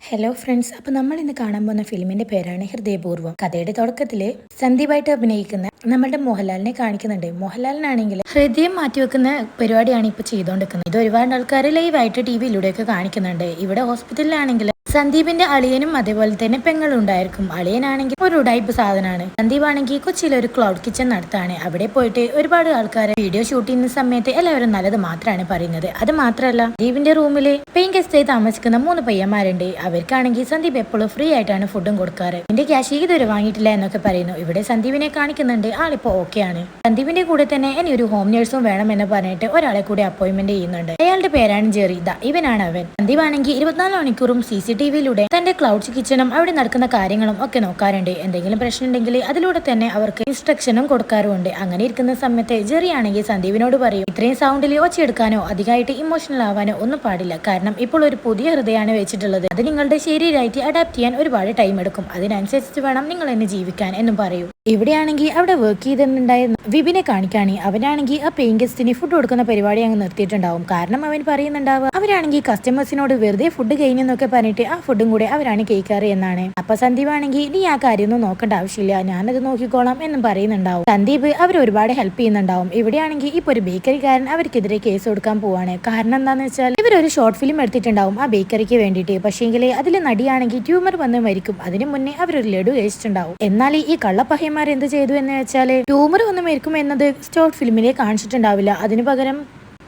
Hello friends, അപ്പോൾ നമ്മൾ ഇന്ന് കാണാൻ പോകുന്ന ഫിലിമിന്റെ പേരാണ് ഹൃദയപൂർവ്വം. കഥയുടെ തുടക്കത്തിൽ സന്ദീപായിട്ട് അഭിനയിക്കുന്ന നമ്മളുടെ മോഹൻലാലിനെ കാണിക്കുന്നുണ്ട്. മോഹൻലാലിനാണെങ്കിൽ ഹൃദയം മാറ്റിവെക്കുന്ന പരിപാടിയാണ് ഇപ്പോൾ ചെയ്തുകൊണ്ടിരിക്കുന്നത്. ഇത് ഒരുപാട് ആൾക്കാർ ലൈവായിട്ട് ടിവിയിലൂടെയൊക്കെ കാണിക്കുന്നുണ്ട്. ഇവിടെ ഹോസ്പിറ്റലിലാണെങ്കിൽ സന്ദീപിന്റെ അളിയനും അതേപോലെ തന്നെ പെങ്ങളും ഉണ്ടായിരിക്കും. അളിയനാണെങ്കിൽ ഒരു ഉടായ്പ സാധനമാണ്. സന്ദീപ് ആണെങ്കിൽ കൊച്ചിയിൽ ഒരു ക്ലൗഡ് കിച്ചൺ നടത്താണ്. അവിടെ പോയിട്ട് ഒരുപാട് ആൾക്കാരെ വീഡിയോ ഷൂട്ട് ചെയ്യുന്ന സമയത്ത് എല്ലാവരും നല്ലത് മാത്രമാണ് പറയുന്നത്. അത് മാത്രമല്ല, സന്ദീപിന്റെ റൂമിൽ പെയിൻ ഗസ്റ്റായി താമസിക്കുന്ന 3 പയ്യന്മാരുണ്ട്. അവർക്കാണെങ്കിൽ സന്ദീപ് എപ്പോഴും ഫ്രീ ആയിട്ടാണ് ഫുഡും കൊടുക്കാറ്. എന്റെ ക്യാഷ് ഇതുവരെ വാങ്ങിയിട്ടില്ല എന്നൊക്കെ പറയുന്നു. ഇവിടെ സന്ദീപിനെ കാണിക്കുന്നുണ്ട്. ആളിപ്പോ ഓക്കെയാണ്. സന്ദീപിന്റെ കൂടെ തന്നെ ഇനി ഒരു ഹോം നേഴ്സും വേണമെന്ന് പറഞ്ഞിട്ട് ഒരാളെ കൂടി അപ്പോയിന്റ്മെന്റ് ചെയ്യുന്നുണ്ട്. അയാളുടെ പേരാണ് ജെറി. ഇവനാണ് അവൻ. സന്ദീപ് ആണെങ്കിൽ 24 മണിക്കൂറും CCTV-യിലൂടെ തന്റെ ക്ലൗഡ് കിച്ചണും അവിടെ നടക്കുന്ന കാര്യങ്ങളും ഒക്കെ നോക്കാറുണ്ട്. എന്തെങ്കിലും പ്രശ്നം ഉണ്ടെങ്കിൽ അതിലൂടെ തന്നെ അവർക്ക് ഇൻസ്ട്രക്ഷനും കൊടുക്കാറുമുണ്ട്. അങ്ങനെ ഇരിക്കുന്ന സമയത്ത് ജെറി ആണെങ്കിൽ സന്ദീപിനോട് പറയും, ഇത്രയും സൗണ്ടിൽ ഒച്ചയെടുക്കാനോ അധികമായിട്ട് ഇമോഷണൽ ആവാനോ ഒന്നും പാടില്ല. കാരണം ഇപ്പോൾ ഒരു പുതിയ ഹൃദയമാണ് വെച്ചിട്ടുള്ളത്. അത് നിങ്ങളുടെ ശരീരമായിട്ട് അഡാപ്റ്റ് ചെയ്യാൻ ഒരുപാട് ടൈം എടുക്കും. അതിനനുസരിച്ച് വേണം നിങ്ങൾ എന്നെ ജീവിക്കാൻ എന്നും പറയും. ഇവിടെയാണെങ്കിൽ അവിടെ വർക്ക് ചെയ്തിട്ടുണ്ടായിരുന്ന വിപിനെ കാണിക്കാണ്. അവനാണെങ്കിൽ ആ പെയിൻ ഗസ്റ്റിന് ഫുഡ് കൊടുക്കുന്ന പരിപാടി അങ്ങ് നിർത്തിയിട്ടുണ്ടാവും. കാരണം അവൻ പറയുന്നുണ്ടാവുക, അവരാണെങ്കിൽ കസ്റ്റമേഴ്സിനോട് വെറുതെ ഫുഡ് കഴിഞ്ഞെന്നൊക്കെ പറഞ്ഞിട്ട് ആ ഫുഡും കൂടെ അവരാണ് കേൾക്കാറ് എന്നാണ്. അപ്പൊ സന്ദീപ് ആണെങ്കിൽ നീ ആ കാര്യമൊന്നും നോക്കേണ്ട ആവശ്യമില്ല, ഞാനത് നോക്കിക്കോളാം എന്നും പറയുന്നുണ്ടാവും. സന്ദീപ് അവർ ഒരുപാട് ഹെൽപ്പ് ചെയ്യുന്നുണ്ടാവും. ഇവിടെയാണെങ്കിൽ ഇപ്പൊ ഒരു ബേക്കറിക്കാരൻ അവർക്കെതിരെ കേസ് കൊടുക്കാൻ പോവാണ്. കാരണം എന്താന്ന് വെച്ചാൽ ഇവരൊരു ഷോർട്ട് ഫിലിം എടുത്തിട്ടുണ്ടാവും ആ ബേക്കറിക്ക് വേണ്ടിയിട്ട്. പക്ഷേങ്കിൽ അതിൽ നടിയാണെങ്കിൽ ട്യൂമർ വന്ന് മരിക്കും. അതിന് മുന്നേ അവരൊരു ലഡു കഴിച്ചിട്ടുണ്ടാവും. എന്നാൽ ഈ കള്ളപ്പഹയന്മാർ എന്ത് ചെയ്തു എന്ന് വെച്ചാൽ ട്യൂമർ വന്ന് മരിക്കും എന്നത് ഷോർട്ട് ഫിലിമിലെ കാണിച്ചിട്ടുണ്ടാവില്ല. അതിനു പകരം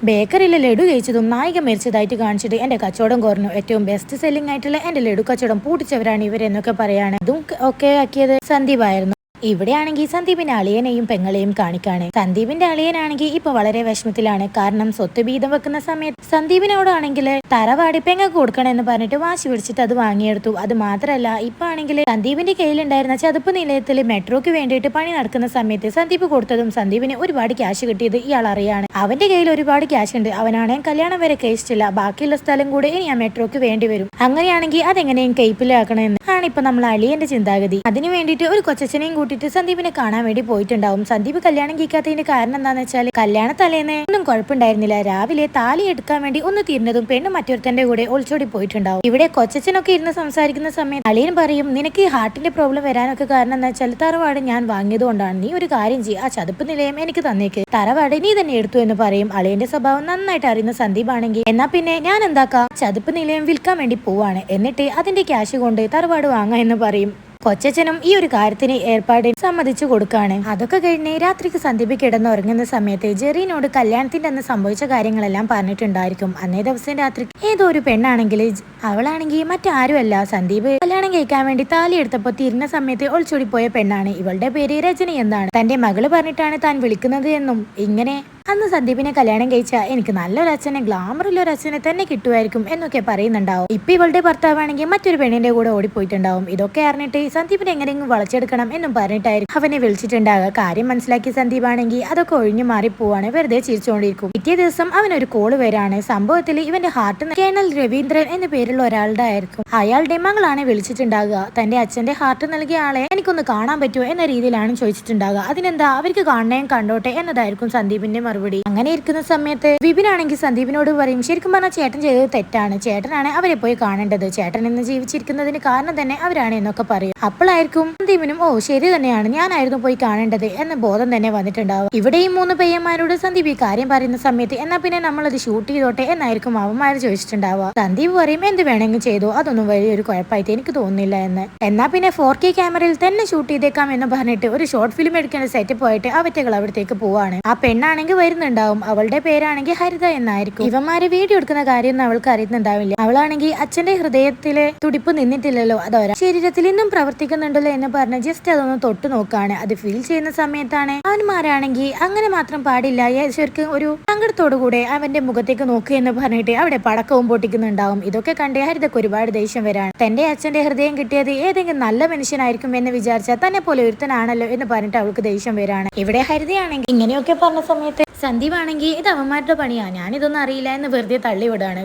ബേക്കറിയിലെ ലഡു കഴിച്ചതും നായിക മരിച്ചതായിട്ട് കാണിച്ചിട്ട് എന്റെ കച്ചവടം കുറഞ്ഞു, ഏറ്റവും ബെസ്റ്റ് സെല്ലിംഗ് ആയിട്ടുള്ള എന്റെ ലഡു കച്ചവടം പൂട്ടിച്ചവരാണ് ഇവരെന്നൊക്കെ പറയാണ്. ഇതും ഒക്കെ ആക്കിയത് സന്ദീപായിരുന്നു. ഇവിടെയാണെങ്കിൽ സന്ദീപിന്റെ അളിയനെയും പെങ്ങളെയും കാണിക്കാണ്. സന്ദീപിന്റെ അളിയനാണെങ്കിൽ ഇപ്പൊ വളരെ വിഷമത്തിലാണ്. കാരണം സ്വത്ത് വീതം വെക്കുന്ന സമയത്ത് സന്ദീപിനോടാണെങ്കിൽ തറവാടി പെങ്ങൾക്ക് കൊടുക്കണം എന്ന് പറഞ്ഞിട്ട് വാശി പിടിച്ചിട്ട് അത് വാങ്ങിയെടുത്തു. അത് മാത്രമല്ല, ഇപ്പൊ ആണെങ്കിൽ സന്ദീപിന്റെ കയ്യിലുണ്ടായിരുന്ന ചതുപ്പ് നിലയത്തിൽ മെട്രോക്ക് വേണ്ടിയിട്ട് പണി നടക്കുന്ന സമയത്ത് സന്ദീപ് കൊടുത്തതും സന്ദീപിന് ഒരുപാട് ക്യാഷ് കിട്ടിയത് ഇയാൾ അറിയാണ്. അവന്റെ കയ്യിൽ ഒരുപാട് ക്യാഷ് ഉണ്ട്. അവനാണെങ്കിൽ കല്യാണം വരെ കഴിച്ചിട്ടില്ല. ബാക്കിയുള്ള സ്ഥലം കൂടെ ഇനി ആ മെട്രോക്ക് വേണ്ടി വരും. അങ്ങനെയാണെങ്കിൽ അതെങ്ങനെയും കയ്പിലാക്കണമെന്ന് ആണ് ഇപ്പൊ നമ്മൾ അളിയന്റെ ചിന്താഗതി. അതിനു വേണ്ടിയിട്ട് ഒരു കൊച്ചനെയും കൂട്ടിട്ട് സന്ദീപിനെ കാണാൻ വേണ്ടി പോയിട്ടുണ്ടാവും. സന്ദീപ് കല്യാണം കഴിക്കാത്തതിന്റെ കാരണം എന്താന്ന് വെച്ചാൽ കല്യാണ തലേന്ന് ഒന്നും കുഴപ്പമുണ്ടായിരുന്നില്ല. രാവിലെ താലി എടുക്കാൻ വേണ്ടി ഒന്ന് തീർന്നതും പെണ്ണ് മറ്റൊരുത്തന്റെ കൂടെ ഒളിച്ചോടി പോയിട്ടുണ്ടാവും. ഇവിടെ കൊച്ചനൊക്കെ ഇരുന്ന് സംസാരിക്കുന്ന സമയത്ത് അളിയൻ പറയും, നിനക്ക് ഈ ഹാർട്ടിന്റെ പ്രോബ്ലം വരാനൊക്കെ കാരണം എന്താ വെച്ചാൽ തറവാട് ഞാൻ വാങ്ങിയതുകൊണ്ടാണ്. നീ ഒരു കാര്യം ചെയ്യും, ആ ചതുപ്പ് നിലയം എനിക്ക് തന്നേക്ക്, തറവാട് നീ തന്നെ എടുത്തു എന്ന് പറയും. അളിയന്റെ സ്വഭാവം നന്നായിട്ട് അറിയുന്ന സന്ദീപ് ആണെങ്കിൽ എന്നാ പിന്നെ ഞാൻ എന്താക്കാം, ചതുപ്പ് നിലയം വിൽക്കാൻ വേണ്ടി പോവാണ്, എന്നിട്ട് അതിന്റെ ക്യാഷ് കൊണ്ട് തറവാട് വാങ്ങാം എന്ന് പറയും. കൊച്ചനും ഈ ഒരു കാര്യത്തിന് ഏർപ്പാട് സമ്മതിച്ചു കൊടുക്കാണ്. അതൊക്കെ കഴിഞ്ഞ് രാത്രിക്ക് സന്ദീപ് കിടന്നുറങ്ങുന്ന സമയത്ത് ജെറിനോട് കല്യാണത്തിന്റെ അന്ന് സംഭവിച്ച കാര്യങ്ങളെല്ലാം പറഞ്ഞിട്ടുണ്ടായിരിക്കും. അന്നേ ദിവസം രാത്രി ഏതോ ഒരു പെണ്ണാണെങ്കിൽ അവളാണെങ്കിൽ മറ്റാരുമല്ല, സന്ദീപ് കല്യാണം കഴിക്കാൻ വേണ്ടി താലി എടുത്തപ്പോ തീരുന്ന സമയത്ത് ഒളിച്ചോടി പോയ പെണ്ണാണ്. ഇവളുടെ പേര് രജനി എന്നാണ്. തന്റെ മകള് പറഞ്ഞിട്ടാണ് താൻ വിളിക്കുന്നത് എന്നും ഇങ്ങനെ അന്ന് സന്ദീപിനെ കല്യാണം കഴിച്ചാൽ എനിക്ക് നല്ലൊരു അച്ഛനെ, ഗ്ലാമറുള്ളൊരു അച്ഛനെ തന്നെ കിട്ടുമായിരിക്കും എന്നൊക്കെ പറയുന്നുണ്ടാവും. ഇപ്പൊ ഇവളുടെ ഭർത്താവാണെങ്കിൽ മറ്റൊരു പെണ്ണിന്റെ കൂടെ ഓടിപ്പോയിട്ടുണ്ടാവും. ഇതൊക്കെ അറിഞ്ഞിട്ട് സന്ദീപിനെ എങ്ങനെയെങ്കിലും വളച്ചെടുക്കണം എന്നും പറഞ്ഞിട്ടായിരിക്കും അവനെ വിളിച്ചിട്ടുണ്ടാകുക. കാര്യം മനസ്സിലാക്കി സന്ദീപ് ആണെങ്കിൽ അതൊക്കെ ഒഴിഞ്ഞു മാറി പോവാണ്. വെറുതെ ചിരിച്ചുകൊണ്ടിരിക്കും. പിറ്റേ ദിവസം അവനൊരു കോള് വരാണ്. സംഭവത്തിൽ ഇവന്റെ ഹാർട്ട് കേണൽ രവീന്ദ്രൻ എന്ന പേരുള്ള ഒരാളുടെ ആയിരിക്കും. അയാളുടെ മകളാണ് വിളിച്ചിട്ടുണ്ടാകുക. തന്റെ അച്ഛന്റെ ഹാർട്ട് നൽകിയ ആളെ എനിക്കൊന്ന് കാണാൻ പറ്റുമോ എന്ന രീതിയിലാണ് ചോദിച്ചിട്ടുണ്ടാകുക. അതിനെന്താ, അവർക്ക് കാണണേയും കണ്ടോട്ടെ എന്നതായിരിക്കും സന്ദീപിന്റെ മറുപടി. അങ്ങനെ ഇരിക്കുന്ന സമയത്ത് വിപിനാണെങ്കിൽ സന്ദീപിനോട് പറയും, ശരിക്കും പറഞ്ഞാൽ ചേട്ടൻ ചെയ്തത് തെറ്റാണ്, ചേട്ടനാണ് അവരെ പോയി കാണേണ്ടത്, ചേട്ടൻ ഇന്ന് ജീവിച്ചിരിക്കുന്നതിന് കാരണം തന്നെ അവരാണ് എന്നൊക്കെ പറയും. അപ്പോഴായിരിക്കും സന്ദീപിനും ഓ ശരി തന്നെയാണ്, ഞാനായിരുന്നു പോയി കാണേണ്ടത് എന്ന ബോധം തന്നെ വന്നിട്ടുണ്ടാവും. ഇവിടെ ഈ 3 പയ്യന്മാരോട് സന്ദീപ് ഈ കാര്യം പറയുന്ന സമയത്ത് എന്നാ പിന്നെ നമ്മളത് ഷൂട്ട് ചെയ്തോട്ടെ എന്നായിരിക്കും അവന്മാര് ചോദിച്ചിട്ടുണ്ടാവുക. സന്ദീപ് പറയും, എന്ത് വേണമെങ്കിൽ ചെയ്തു, അതൊന്നും വലിയൊരു കുഴപ്പമായിട്ട് എനിക്ക് തോന്നുന്നില്ല എന്ന്. എന്നാ പിന്നെ 4K ക്യാമറയിൽ തന്നെ ഷൂട്ട് ചെയ്തേക്കാം എന്ന് പറഞ്ഞിട്ട് ഒരു ഷോർട്ട് ഫിലിം എടുക്കേണ്ട സെറ്റ് പോയിട്ട് അവറ്റകൾ അവിടത്തേക്ക് പോവാണ്. ആ പെണ്ണാണെങ്കിൽ വരുന്നുണ്ടാവും. അവളുടെ പേരാണെങ്കിൽ ഹരിത എന്നായിരിക്കും. ഇവന്മാര് വീഡിയോ എടുക്കുന്ന കാര്യമൊന്നും അവൾക്ക് അറിയുന്നുണ്ടാവില്ല. അവളാണെങ്കിൽ അച്ഛന്റെ ഹൃദയത്തിലെ തുടിപ്പ് നിന്നിട്ടില്ലല്ലോ, അതോരാ ശരീരത്തിൽ ഇന്നും പ്രവർത്തിക്കുന്നുണ്ടല്ലോ എന്ന് പറഞ്ഞ് ജസ്റ്റ് അതൊന്ന് തൊട്ട് നോക്കാണ്. അത് ഫീൽ ചെയ്യുന്ന സമയത്താണ് അവന്മാരാണെങ്കിൽ അങ്ങനെ മാത്രം പാടില്ല, ശരിക്കും ഒരു സങ്കടത്തോടു കൂടെ അവന്റെ മുഖത്തേക്ക് നോക്കുക എന്ന് പറഞ്ഞിട്ട് അവിടെ പടക്കവും പൊട്ടിക്കുന്നുണ്ടാവും. ഇതൊക്കെ കണ്ട് ഹരിതക്ക് ഒരുപാട് ദേഷ്യം വരാണ്. തന്റെ അച്ഛന്റെ ഹൃദയം കിട്ടിയത് ഏതെങ്കിലും നല്ല മനുഷ്യനായിരിക്കും എന്ന് വിചാരിച്ചാൽ തന്നെ പോലെ ഒരുത്തനാണല്ലോ എന്ന് പറഞ്ഞിട്ട് അവൾക്ക് ദേഷ്യം വരാണ്. ഇവിടെ ഹരിതയാണെങ്കിൽ ഇങ്ങനെയൊക്കെ പറഞ്ഞ സമയത്ത് സന്ദീപ് ആണെങ്കിൽ ഇത് അവന്മാരുടെ പണിയാ, ഞാനിതൊന്നും അറിയില്ല എന്ന് വെറുതെ തള്ളിവിടാണ്.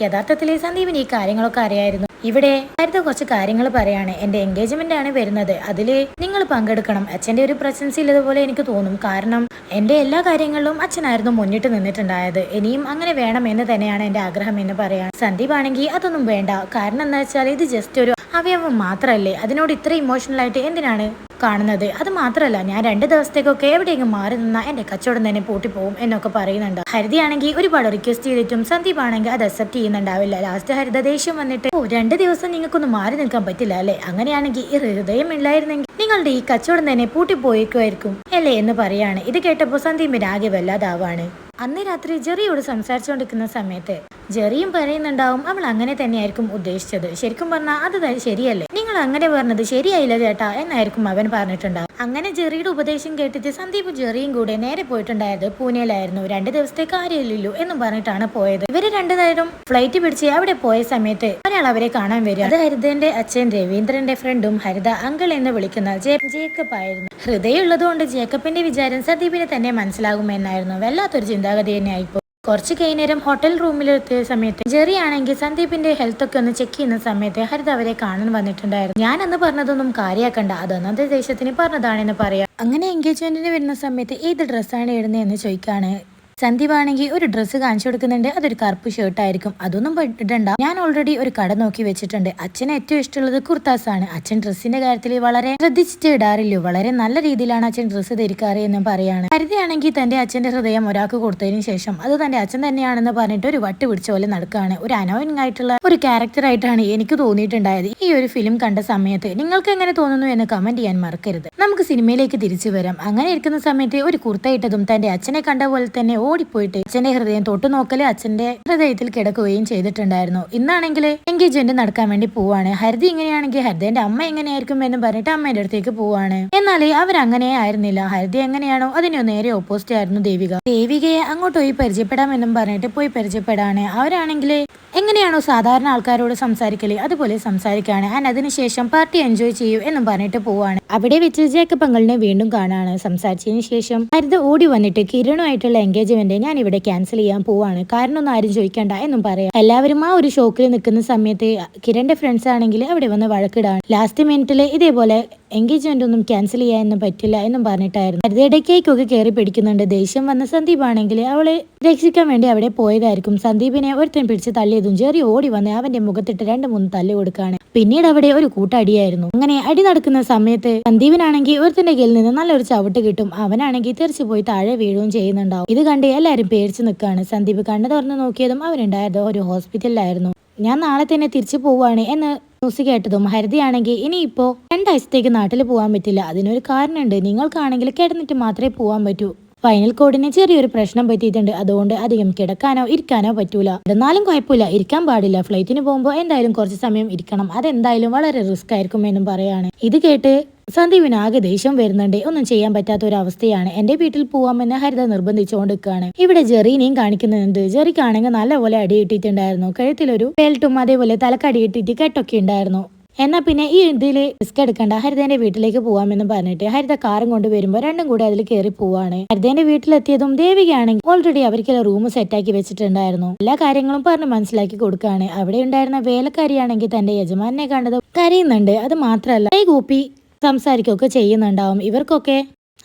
യഥാർത്ഥത്തിൽ സന്ദീപിന് ഈ കാര്യങ്ങളൊക്കെ അറിയായിരുന്നു. ഇവിടെ ഹരിത കുറച്ച് കാര്യങ്ങൾ പറയാണ്. എന്റെ എൻഗേജ്മെന്റ് ആണ് വരുന്നത്, അതില് നിങ്ങൾ പങ്കെടുക്കണം. അച്ഛന്റെ ഒരു പ്രസൻസ് ഇല്ലതുപോലെ എനിക്ക് തോന്നും. കാരണം എന്റെ എല്ലാ കാര്യങ്ങളിലും അച്ഛനായിരുന്നു മുന്നിട്ട് നിന്നിട്ടുണ്ടായത്. ഇനിയും അങ്ങനെ വേണം എന്ന് തന്നെയാണ് എന്റെ ആഗ്രഹം എന്ന് പറയാൻ. സന്ദീപ് ആണെങ്കിൽ അതൊന്നും വേണ്ട. കാരണം എന്താ വെച്ചാൽ ഇത് ജസ്റ്റ് ഒരു അവയവം മാത്രമല്ലേ, അതിനോട് ഇത്ര ഇമോഷണൽ ആയിട്ട് എന്തിനാണ് കാണുന്നത്? അത് മാത്രമല്ല, ഞാൻ 2 ദിവസത്തേക്കൊക്കെ എവിടെയെങ്കിലും മാറി നിന്നാ എന്റെ കച്ചവടം തന്നെ പൂട്ടിപ്പോവും എന്നൊക്കെ പറയുന്നുണ്ട്. ഹരിതയാണെങ്കിൽ ഒരുപാട് റിക്വസ്റ്റ് ചെയ്തിട്ടും സന്ദീപ് ആണെങ്കിൽ അത് അക്സെപ്റ്റ് ചെയ്യുന്നുണ്ടാവില്ല. ലാസ്റ്റ് ഹരിത ദേഷ്യം വന്നിട്ട്, 2 ദിവസം നിങ്ങൾക്കൊന്ന് മാറി നിൽക്കാൻ പറ്റില്ല അല്ലേ? അങ്ങനെയാണെങ്കിൽ ഈ ഹൃദയം ഇല്ലായിരുന്നെങ്കിൽ നിങ്ങളുടെ ഈ കച്ചവടം തന്നെ പൂട്ടിപ്പോയിക്കുമായിരിക്കും അല്ലേ എന്ന് പറയാണ്. ഇത് കേട്ടപ്പോൾ സന്ദീപിന് ആകെ വല്ലാതാവാണ്. അന്ന് രാത്രി ജെറിയോട് സംസാരിച്ചുകൊണ്ടിരിക്കുന്ന സമയത്ത് ജെറിയും പറയുന്നുണ്ടാവും അവൾ അങ്ങനെ തന്നെയായിരിക്കും ഉദ്ദേശിച്ചത്. ശരിക്കും പറഞ്ഞാൽ അത് ശരിയല്ലേ, നിങ്ങൾ അങ്ങനെ പറഞ്ഞത് ശരിയായില്ല ചേട്ടാ എന്നായിരിക്കും അവൻ പറഞ്ഞിട്ടുണ്ടാവും. അങ്ങനെ ജെറിയുടെ ഉപദേശം കേട്ടിട്ട് സന്ദീപും ജെറിയും കൂടെ നേരെ പോയിട്ടുണ്ടായത് പൂനെയിലായിരുന്നു. 2 ദിവസത്തെ കാര്യമില്ലല്ലോ എന്നും പറഞ്ഞിട്ടാണ് പോയത്. ഇവര് 2 നേരം ഫ്ലൈറ്റ് പിടിച്ച് അവിടെ പോയ സമയത്ത് ഒരാൾ അവരെ കാണാൻ വരിക. അത് ഹരിതന്റെ അച്ഛൻ രവീന്ദ്രന്റെ ഫ്രണ്ടും ഹരിത അങ്കിൾ എന്ന് വിളിക്കുന്ന ജേക്കബ് ആയിരുന്നു. ഹൃദയമുള്ളതുകൊണ്ട് ജേക്കബിന്റെ വിചാരം സന്ദീപിനെ തന്നെ മനസ്സിലാകുമെന്നായിരുന്നു. വല്ലാത്തൊരു ചിന്താഗതി തന്നെ ആയിപ്പോ. കുറച്ച് കഴിഞ്ഞേരം ഹോട്ടൽ റൂമിലെത്തിയ സമയത്ത് ജെറി ആണെങ്കിൽ സന്ദീപിന്റെ ഹെൽത്ത് ഒക്കെ ഒന്ന് ചെക്ക് ചെയ്യുന്ന സമയത്ത് ഹരിത അവരെ കാണാൻ വന്നിട്ടുണ്ടായിരുന്നു. ഞാൻ അന്ന് പറഞ്ഞതൊന്നും കാര്യാക്കണ്ട, അത് അന്നത്തെ ദേശത്തിന് പറഞ്ഞതാണെന്ന് പറയാം. അങ്ങനെ എൻഗേജ്മെന്റിന് വരുന്ന സമയത്ത് ഏത് ഡ്രസ്സാണ് ഇടുന്നതെന്ന് ചോദിക്കാണ്. സന്ദീപ് ആണെങ്കിൽ ഒരു ഡ്രസ്സ് കാണിച്ചു കൊടുക്കുന്നുണ്ട്. അതൊരു കറുപ്പ് ഷർട്ടായിരിക്കും. അതൊന്നും ഇടണ്ട, ഞാൻ ഓൾറെഡി ഒരു കട നോക്കി വെച്ചിട്ടുണ്ട്. അച്ഛന് ഏറ്റവും ഇഷ്ടമുള്ളത് കുർത്താസ് ആണ്. അച്ഛൻ ഡ്രസ്സിന്റെ കാര്യത്തിൽ വളരെ ശ്രദ്ധിച്ചിട്ട് ഇടാറില്ലോ. വളരെ നല്ല രീതിയിലാണ് അച്ഛൻ ഡ്രസ്സ് ധരിക്കാറ് എന്ന് പറയാണ്. ഹരിതയാണെങ്കിൽ തന്റെ അച്ഛന്റെ ഹൃദയം ഒരാൾക്ക് കൊടുത്തതിന് ശേഷം അത് തന്റെ അച്ഛൻ തന്നെയാണെന്ന് പറഞ്ഞിട്ട് ഒരു വട്ട് പിടിച്ച പോലെ നടക്കുകയാണ്. ഒരു അനോയിങ് ആയിട്ടുള്ള ഒരു ക്യാരക്ടർ ആയിട്ടാണ് എനിക്ക് തോന്നിയിട്ടുണ്ടായത് ഈ ഒരു ഫിലിം കണ്ട സമയത്ത്. നിങ്ങൾക്ക് എങ്ങനെ തോന്നുന്നു എന്ന് കമന്റ് ചെയ്യാൻ മറക്കരുത്. നമുക്ക് സിനിമയിലേക്ക് തിരിച്ചു വരാം. അങ്ങനെ ഇരിക്കുന്ന സമയത്ത് ഒരു കുർത്ത ഇട്ടതും തന്റെ അച്ഛനെ കണ്ട പോലെ തന്നെ ഓടിപ്പോയിട്ട് അച്ഛന്റെ ഹൃദയം തൊട്ടു നോക്കല് അച്ഛന്റെ ഹൃദയത്തിൽ കിടക്കുകയും ചെയ്തിട്ടുണ്ടായിരുന്നു. ഇന്നാണെങ്കിൽ എൻഗേജ്മെന്റ് നടക്കാൻ വേണ്ടി പോവാണ്. ഹരിത ഇങ്ങനെയാണെങ്കിൽ ഹരിതന്റെ അമ്മ എങ്ങനെയായിരിക്കും എന്ന് പറഞ്ഞിട്ട് അമ്മേന്റെ അടുത്തേക്ക് പോവാണ്. എന്നാൽ അവരങ്ങനെ ആയിരുന്നില്ല. ഹരിത എങ്ങനെയാണോ അതിന് നേരെ ഓപ്പോസിറ്റ് ആയിരുന്നു ദേവിക. ദേവികയെ അങ്ങോട്ട് പോയി പരിചയപ്പെടാമെന്നും പറഞ്ഞിട്ട് പോയി പരിചയപ്പെടാണ്. അവരാണെങ്കിൽ എങ്ങനെയാണോ സാധാരണ ആൾക്കാരോട് സംസാരിക്കല് അതുപോലെ സംസാരിക്കാണ്. ആൻഡ് അതിനുശേഷം പാർട്ടി എൻജോയ് ചെയ്യൂ എന്നും പറഞ്ഞിട്ട് പോവാണ്. അവിടെ വെച്ച് ജേക്കബ് അങ്കിളിനെ വീണ്ടും കാണാണ്. സംസാരിച്ചതിന് ശേഷം ഹരിത ഓടി വന്നിട്ട് കിരണുമായിട്ടുള്ള എൻഗേജ്മെന്റ് ഞാൻ ഇവിടെ ക്യാൻസൽ ചെയ്യാൻ പോവാണ്, കാരണം ഒന്നും ആരും ചോദിക്കണ്ട എന്നും പറയാം. എല്ലാവരും ആ ഒരു ഷോക്കിൽ നിൽക്കുന്ന സമയത്ത് കിരണിന്റെ ഫ്രണ്ട്സ് ആണെങ്കിൽ അവിടെ വന്ന് വഴക്കിടാണ്. ലാസ്റ്റ് മിനിറ്റില് ഇതേപോലെ എൻഗേജ്മെന്റ് ഒന്നും ക്യാൻസൽ ചെയ്യാനൊന്നും പറ്റില്ല എന്നും പറഞ്ഞിട്ടായിരുന്നു. ഹരിതയുടെ കേക്കൊക്കെ കയറി പിടിക്കുന്നുണ്ട്. ദേഷ്യം വന്ന സന്ദീപ് ആണെങ്കിൽ അവളെ രക്ഷിക്കാൻ വേണ്ടി അവിടെ പോയതായിരിക്കും. സന്ദീപിനെ ഒരുത്തൻ പിടിച്ച് തള്ളിയതും ജെറി ഓടി വന്ന് അവന്റെ മുഖത്തിട്ട് 2-3 തല്ല് കൊടുക്കാണ്. പിന്നീട് അവിടെ ഒരു കൂട്ടടിയായിരുന്നു. അങ്ങനെ അടി നടക്കുന്ന സമയത്ത് സന്ദീപിനാണെങ്കിൽ ഒരുത്തന്റെ കയ്യിൽ നിന്ന് നല്ലൊരു ചവിട്ട് കിട്ടും. അവനാണെങ്കിൽ തെറിച്ചു പോയി താഴെ വീഴുകയും ചെയ്യുന്നുണ്ടാവും. ഇത് കണ്ട് എല്ലാരും പേടിച്ചു നിൽക്കാണ്. സന്ദീപ് കണ്ണു തുറന്ന് നോക്കിയതും അവരുണ്ടായത് ഒരു ഹോസ്പിറ്റലിലായിരുന്നു. ഞാൻ നാളെ തന്നെ തിരിച്ചു പോവാണ് എന്ന് ന്യൂസ് കേട്ടതും ഹരിതയാണെങ്കിൽ ഇനിയിപ്പോ 2 ആഴ്ചത്തേക്ക് നാട്ടിൽ പോകാൻ പറ്റില്ല. അതിനൊരു കാരണമുണ്ട്. നിങ്ങൾക്കാണെങ്കിൽ കിടന്നിട്ട് മാത്രമേ പോകാൻ പറ്റൂ. ഫൈനൽ കോഡിന് ചെറിയൊരു പ്രശ്നം പറ്റിയിട്ടുണ്ട്. അതുകൊണ്ട് അധികം കിടക്കാനോ ഇരിക്കാനോ പറ്റൂല. എന്നാലും കുഴപ്പമില്ല, ഇരിക്കാൻ പാടില്ല. ഫ്ലൈറ്റിന് പോകുമ്പോൾ എന്തായാലും കുറച്ച് സമയം ഇരിക്കണം. അതെന്തായാലും വളരെ റിസ്ക് ആയിരിക്കും എന്നും പറയാണ്. ഇത് കേട്ട് സന്ദീപിന് ആകെ ദേഷ്യം വരുന്നുണ്ട്. ഒന്നും ചെയ്യാൻ പറ്റാത്ത ഒരു അവസ്ഥയാണ്. എന്റെ വീട്ടിൽ പോവാമെന്ന് ഹരിത നിർബന്ധിച്ചുകൊണ്ടിരിക്കുകയാണ്. ഇവിടെ ജെറീനെയും കാണിക്കുന്നുണ്ട്. ജെറിക്കാണെങ്കിൽ നല്ലപോലെ അടി കിട്ടിയിട്ടുണ്ടായിരുന്നു. കഴുത്തിലൊരു ബെൽറ്റും അതേപോലെ തലക്കടി കിട്ടിയിട്ട് കെട്ടൊക്കെ ഉണ്ടായിരുന്നു. എന്നാ പിന്നെ ഈ ഇതിൽ റിസ്ക് എടുക്കണ്ട, ഹരിതന്റെ വീട്ടിലേക്ക് പോവാമെന്ന് പറഞ്ഞിട്ട് ഹരിത കാറും കൊണ്ട് വരുമ്പോ രണ്ടും കൂടെ അതിൽ കയറി പോവാണ്. ഹരിതന്റെ വീട്ടിലെത്തിയതും ദേവികയാണെങ്കിൽ ഓൾറെഡി അവർക്ക് റൂം സെറ്റാക്കി വെച്ചിട്ടുണ്ടായിരുന്നു. എല്ലാ കാര്യങ്ങളും പറഞ്ഞ് മനസ്സിലാക്കി കൊടുക്കാണ്. അവിടെ ഉണ്ടായിരുന്ന വേലക്കാരിയാണെങ്കിൽ തന്റെ യജമാനെ കണ്ടത് കരയുന്നുണ്ട്. അത് മാത്രമല്ല കൈകൂപ്പി സംസാരിക്കുകയൊക്കെ ചെയ്യുന്നുണ്ടാവും. ഇവർക്കൊക്കെ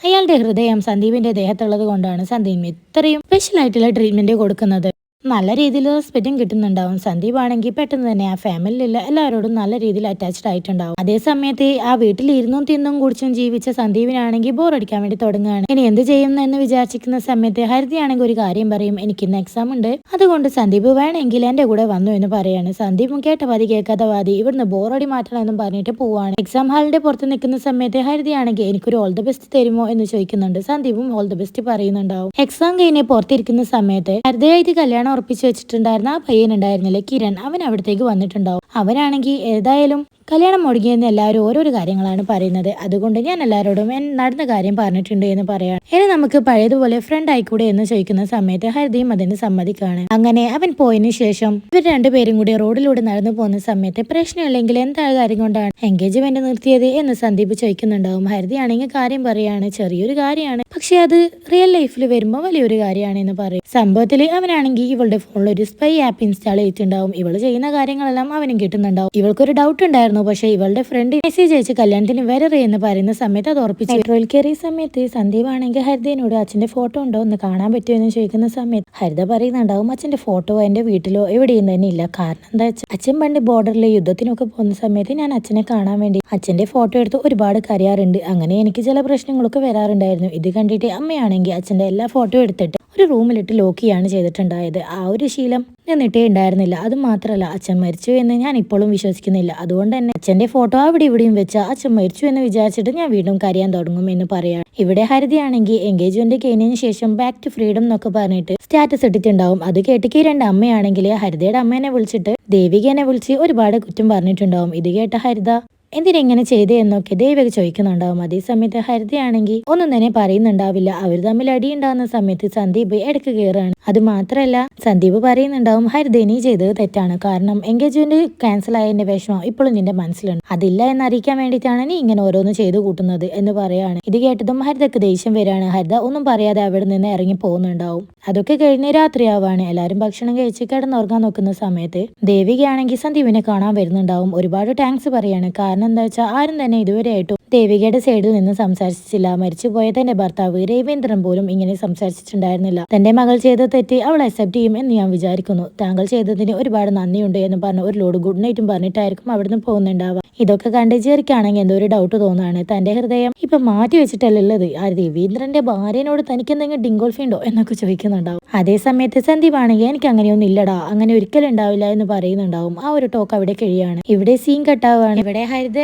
അയാളുടെ ഹൃദയം സന്ദീപിന്റെ ദേഹത്തുള്ളത് കൊണ്ടാണ് സന്ദീപ് ഇത്രയും സ്പെഷ്യൽ ആയിട്ടുള്ള ട്രീറ്റ്മെന്റ് കൊടുക്കുന്നത്. നല്ല രീതിയിൽ റെസ്പെക്റ്റും കിട്ടുന്നുണ്ടാവും. സന്ദീപ് ആണെങ്കിൽ പെട്ടെന്ന് തന്നെ ആ ഫാമിലിയിലുള്ള എല്ലാവരോടും നല്ല രീതിയിൽ അറ്റാച്ച്ഡ് ആയിട്ടുണ്ടാവും. അതേ സമയത്ത് ആ വീട്ടിൽ ഇരുന്നും തിന്നും കുടിച്ചും ജീവിച്ച സന്ദീപിനാണെങ്കിൽ ബോറടിക്കാൻ വേണ്ടി തുടങ്ങുകയാണ്. ഇനി എന്ത് ചെയ്യും എന്ന് വിചാരിച്ചിരിക്കുന്ന സമയത്ത് ഹരിതയാണെങ്കിൽ ഒരു കാര്യം പറയും, എനിക്ക് ഇന്ന് എക്സാം ഉണ്ട്, അതുകൊണ്ട് സന്ദീപ് വേണമെങ്കിൽ എന്റെ കൂടെ വന്നു എന്ന് പറയാണ്. സന്ദീപും കേട്ട വാതി കേൾക്കാത്ത വാതി ഇവിടുന്ന് ബോറടി മാറ്റണം എന്നും പറഞ്ഞിട്ട് പോവാണ്. എക്സാം ഹാളിന്റെ പുറത്ത് നിൽക്കുന്ന സമയത്ത് ഹരിതയാണെങ്കിൽ എനിക്കൊരു ഓൾ ദ ബെസ്റ്റ് തരുമോ എന്ന് ചോദിക്കുന്നുണ്ട്. സന്ദീപും ഓൾ ദ ബെസ്റ്റ് പറയുന്നുണ്ടാവും. എക്സാം കഴിഞ്ഞ് പുറത്തിരിക്കുന്ന സമയത്ത് ഹരിതയായിട്ട് കല്യാണം ഉറപ്പിച്ചു വെച്ചിട്ടുണ്ടായിരുന്ന ആ പയ്യൻ ഉണ്ടായിരുന്നില്ലേ കിരൺ, അവൻ അവിടത്തേക്ക് വന്നിട്ടുണ്ടാവും. അവനാണെങ്കിൽ ഏതായാലും കല്യാണം മുടങ്ങിയെന്ന് എല്ലാവരും ഓരോരോ കാര്യങ്ങളാണ് പറയുന്നത്. അതുകൊണ്ട് ഞാൻ എല്ലാവരോടും നടന്ന കാര്യം പറഞ്ഞിട്ടുണ്ട് എന്ന് പറയാം. ഇനി നമുക്ക് പഴയതുപോലെ ഫ്രണ്ട് ആയിക്കൂടെ എന്ന് ചോദിക്കുന്ന സമയത്ത് ഹരിതയും അതിന് സമ്മതിക്കാണ്. അങ്ങനെ അവൻ പോയതിനു ശേഷം ഇവർ രണ്ടുപേരും കൂടി റോഡിലൂടെ നടന്നു പോകുന്ന സമയത്ത് പ്രശ്നമില്ലെങ്കിൽ എന്താ കാര്യം കൊണ്ടാണ് എൻഗേജ്മെന്റ് നിർത്തിയത് എന്ന് സന്ദീപ് ചോദിക്കുന്നുണ്ടാവും. ഹരിതയാണെങ്കിൽ കാര്യം പറയാണ്, ചെറിയൊരു കാര്യമാണ്, പക്ഷെ അത് റിയൽ ലൈഫിൽ വരുമ്പോൾ വലിയൊരു കാര്യമാണ് എന്ന് പറയും. സംഭവത്തിൽ അവനാണെങ്കിൽ ഇവളുടെ ഫോണിൽ ഒരു സ്പൈ ആപ്പ് ഇൻസ്റ്റാൾ ചെയ്തിട്ടുണ്ടാവും. ഇവള് ചെയ്യുന്ന കാര്യങ്ങളെല്ലാം അവനും കിട്ടുന്നുണ്ടാവും. ഇവൾക്കൊരു ഡൗട്ട് ഉണ്ടായിരുന്നു, പക്ഷെ ഇവളുടെ ഫ്രണ്ട് മെസ്സേജ് അയച്ച് കല്യാണത്തിന് വരറേ എന്ന് പറയുന്ന സമയത്ത് അത് ഉറപ്പിച്ചു. മെട്രോയിൽ കയറിയ സമയത്ത് സന്ദീപ് ആണെങ്കിൽ ഹരിതയോട് അച്ഛന്റെ ഫോട്ടോ ഉണ്ടോ ഒന്ന് കാണാൻ പറ്റുമോ എന്ന് ചോദിക്കുന്ന സമയത്ത് ഹരിത പറയുന്നുണ്ടാവും അച്ഛന്റെ ഫോട്ടോ എന്റെ വീട്ടിലോ എവിടെയും തന്നെ ഇല്ല. കാരണം എന്താ വെച്ചാൽ അച്ഛൻ പണ്ട് ബോർഡറിലെ യുദ്ധത്തിനൊക്കെ പോകുന്ന സമയത്ത് ഞാൻ അച്ഛനെ കാണാൻ വേണ്ടി അച്ഛന്റെ ഫോട്ടോ എടുത്ത് ഒരുപാട് കരയാറുണ്ട്. അങ്ങനെ എനിക്ക് ചില പ്രശ്നങ്ങളൊക്കെ വരാറുണ്ടായിരുന്നു. ഇത് കണ്ടിട്ട് അമ്മയാണെങ്കിൽ അച്ഛന്റെ എല്ലാ ഫോട്ടോ എടുത്തിട്ട് ഒരു റൂമിലിട്ട് ലോക്ക് ചെയ്യാണ് ചെയ്തിട്ടുണ്ടായത്. ആ ഒരു ശീലം നിന്നിട്ടേ ഉണ്ടായിരുന്നില്ല. അത് മാത്രമല്ല അച്ഛൻ മരിച്ചു എന്ന് ഞാൻ ഇപ്പോഴും വിശ്വസിക്കുന്നില്ല. അതുകൊണ്ട് തന്നെ അച്ഛന്റെ ഫോട്ടോ അവിടെ ഇവിടെയും വെച്ചാൽ അച്ഛൻ മരിച്ചു എന്ന് വിചാരിച്ചിട്ട് ഞാൻ വീണ്ടും കരയാൻ തുടങ്ങും എന്ന് പറയാം. ഇവിടെ ഹരിതയാണെങ്കിൽ എൻഗേജ്മെന്റ് കഴിഞ്ഞതിന് ശേഷം ബാക്ക് ടു ഫ്രീഡം എന്നൊക്കെ പറഞ്ഞിട്ട് സ്റ്റാറ്റസ് ഇട്ടിട്ടുണ്ടാവും. അത് കേട്ടിക്ക് രണ്ട് അമ്മയാണെങ്കിൽ ഹരിതയുടെ അമ്മേനെ വിളിച്ചിട്ട് ദേവികേനെ വിളിച്ച് ഒരുപാട് കുറ്റം പറഞ്ഞിട്ടുണ്ടാവും. ഇത് കേട്ട ഹരിത എന്തിനെങ്ങനെ ചെയ്തേ എന്നൊക്കെ ദേവിക ചോദിക്കുന്നുണ്ടാവും. അതേ സമയത്ത് ഹരിതയാണെങ്കിൽ ഒന്നും തന്നെ പറയുന്നുണ്ടാവില്ല. അവർ തമ്മിൽ അടിയുണ്ടാകുന്ന സമയത്ത് സന്ദീപ് ഇടയ്ക്ക് കയറാണ്. അത് മാത്രല്ല സന്ദീപ് പറയുന്നുണ്ടാവും ഹരിത നീ ചെയ്തത് തെറ്റാണ്, കാരണം എൻഗേജ്മെന്റ് ക്യാൻസൽ ആയതിന്റെ വിഷമം ഇപ്പോഴും നിന്റെ മനസ്സിലുണ്ട്, അതില്ല എന്നറിയിക്കാൻ വേണ്ടിയിട്ടാണ് നീ ഇങ്ങനെ ഓരോന്ന് ചെയ്തു കൂട്ടുന്നത് എന്ന് പറയാണ്. ഇത് കേട്ടതും ഹരിതക്ക് ദേഷ്യം വരികയാണ്. ഹരിത ഒന്നും പറയാതെ അവിടെ നിന്ന് ഇറങ്ങി പോകുന്നുണ്ടാവും. അതൊക്കെ കഴിഞ്ഞ് രാത്രിയാവാണ്. എല്ലാരും ഭക്ഷണം കഴിച്ച് കിടന്നുറങ്ങാൻ നോക്കുന്ന സമയത്ത് ദേവികയാണെങ്കിൽ സന്ദീപിനെ കാണാൻ വരുന്നുണ്ടാവും. ഒരുപാട് താങ്ക്സ് പറയാണ്. കാരണം എന്താ വെച്ചാൽ ആരും തന്നെ ഇതുവരെയായിട്ടും ദേവികയുടെ സൈഡിൽ നിന്ന് സംസാരിച്ചിട്ടില്ല. മരിച്ചുപോയ തന്റെ ഭർത്താവ് രവീന്ദ്രൻ പോലും ഇങ്ങനെ സംസാരിച്ചിട്ടുണ്ടായിരുന്നില്ല. തന്റെ മകൾ ചെയ്ത തെറ്റ് അവൾ അക്സെപ്റ്റ് ചെയ്യും എന്ന് ഞാൻ വിചാരിക്കുന്നു. താങ്കൾ ചെയ്തതിന് ഒരുപാട് നന്ദിയുണ്ട് എന്ന് പറഞ്ഞ് ഒരു ലോഡ് ഗുഡ് നൈറ്റും പറഞ്ഞിട്ടായിരിക്കും അവിടുന്ന് പോകുന്നുണ്ടാവുക. ഇതൊക്കെ കണ്ട് ജെറിക്കാണെങ്കിൽ എന്തോ ഒരു ഡൗട്ട് തോന്നാണ്. തന്റെ ഹൃദയം ഇപ്പൊ മാറ്റി വെച്ചിട്ടല്ലുള്ളത്. ആ രവീന്ദ്രന്റെ ഭാര്യനോട് തനിക്ക് എന്തെങ്കിലും ഡിങ്കോൾഫി ഉണ്ടോ എന്നൊക്കെ ചോദിക്കുന്നുണ്ടാവും. അതേ സമയത്ത് സന്ദീപ് ആണെങ്കിൽ എനിക്ക് അങ്ങനെയൊന്നും ഇല്ലടാ, അങ്ങനെ ഒരിക്കലും ഉണ്ടാവില്ല എന്ന് പറയുന്നുണ്ടാവും. ആ ഒരു ടോക്ക് അവിടെ കഴിയാണ്. ഇവിടെ സീൻ കട്ടാവാണ്. ഇവിടെ ഹരിത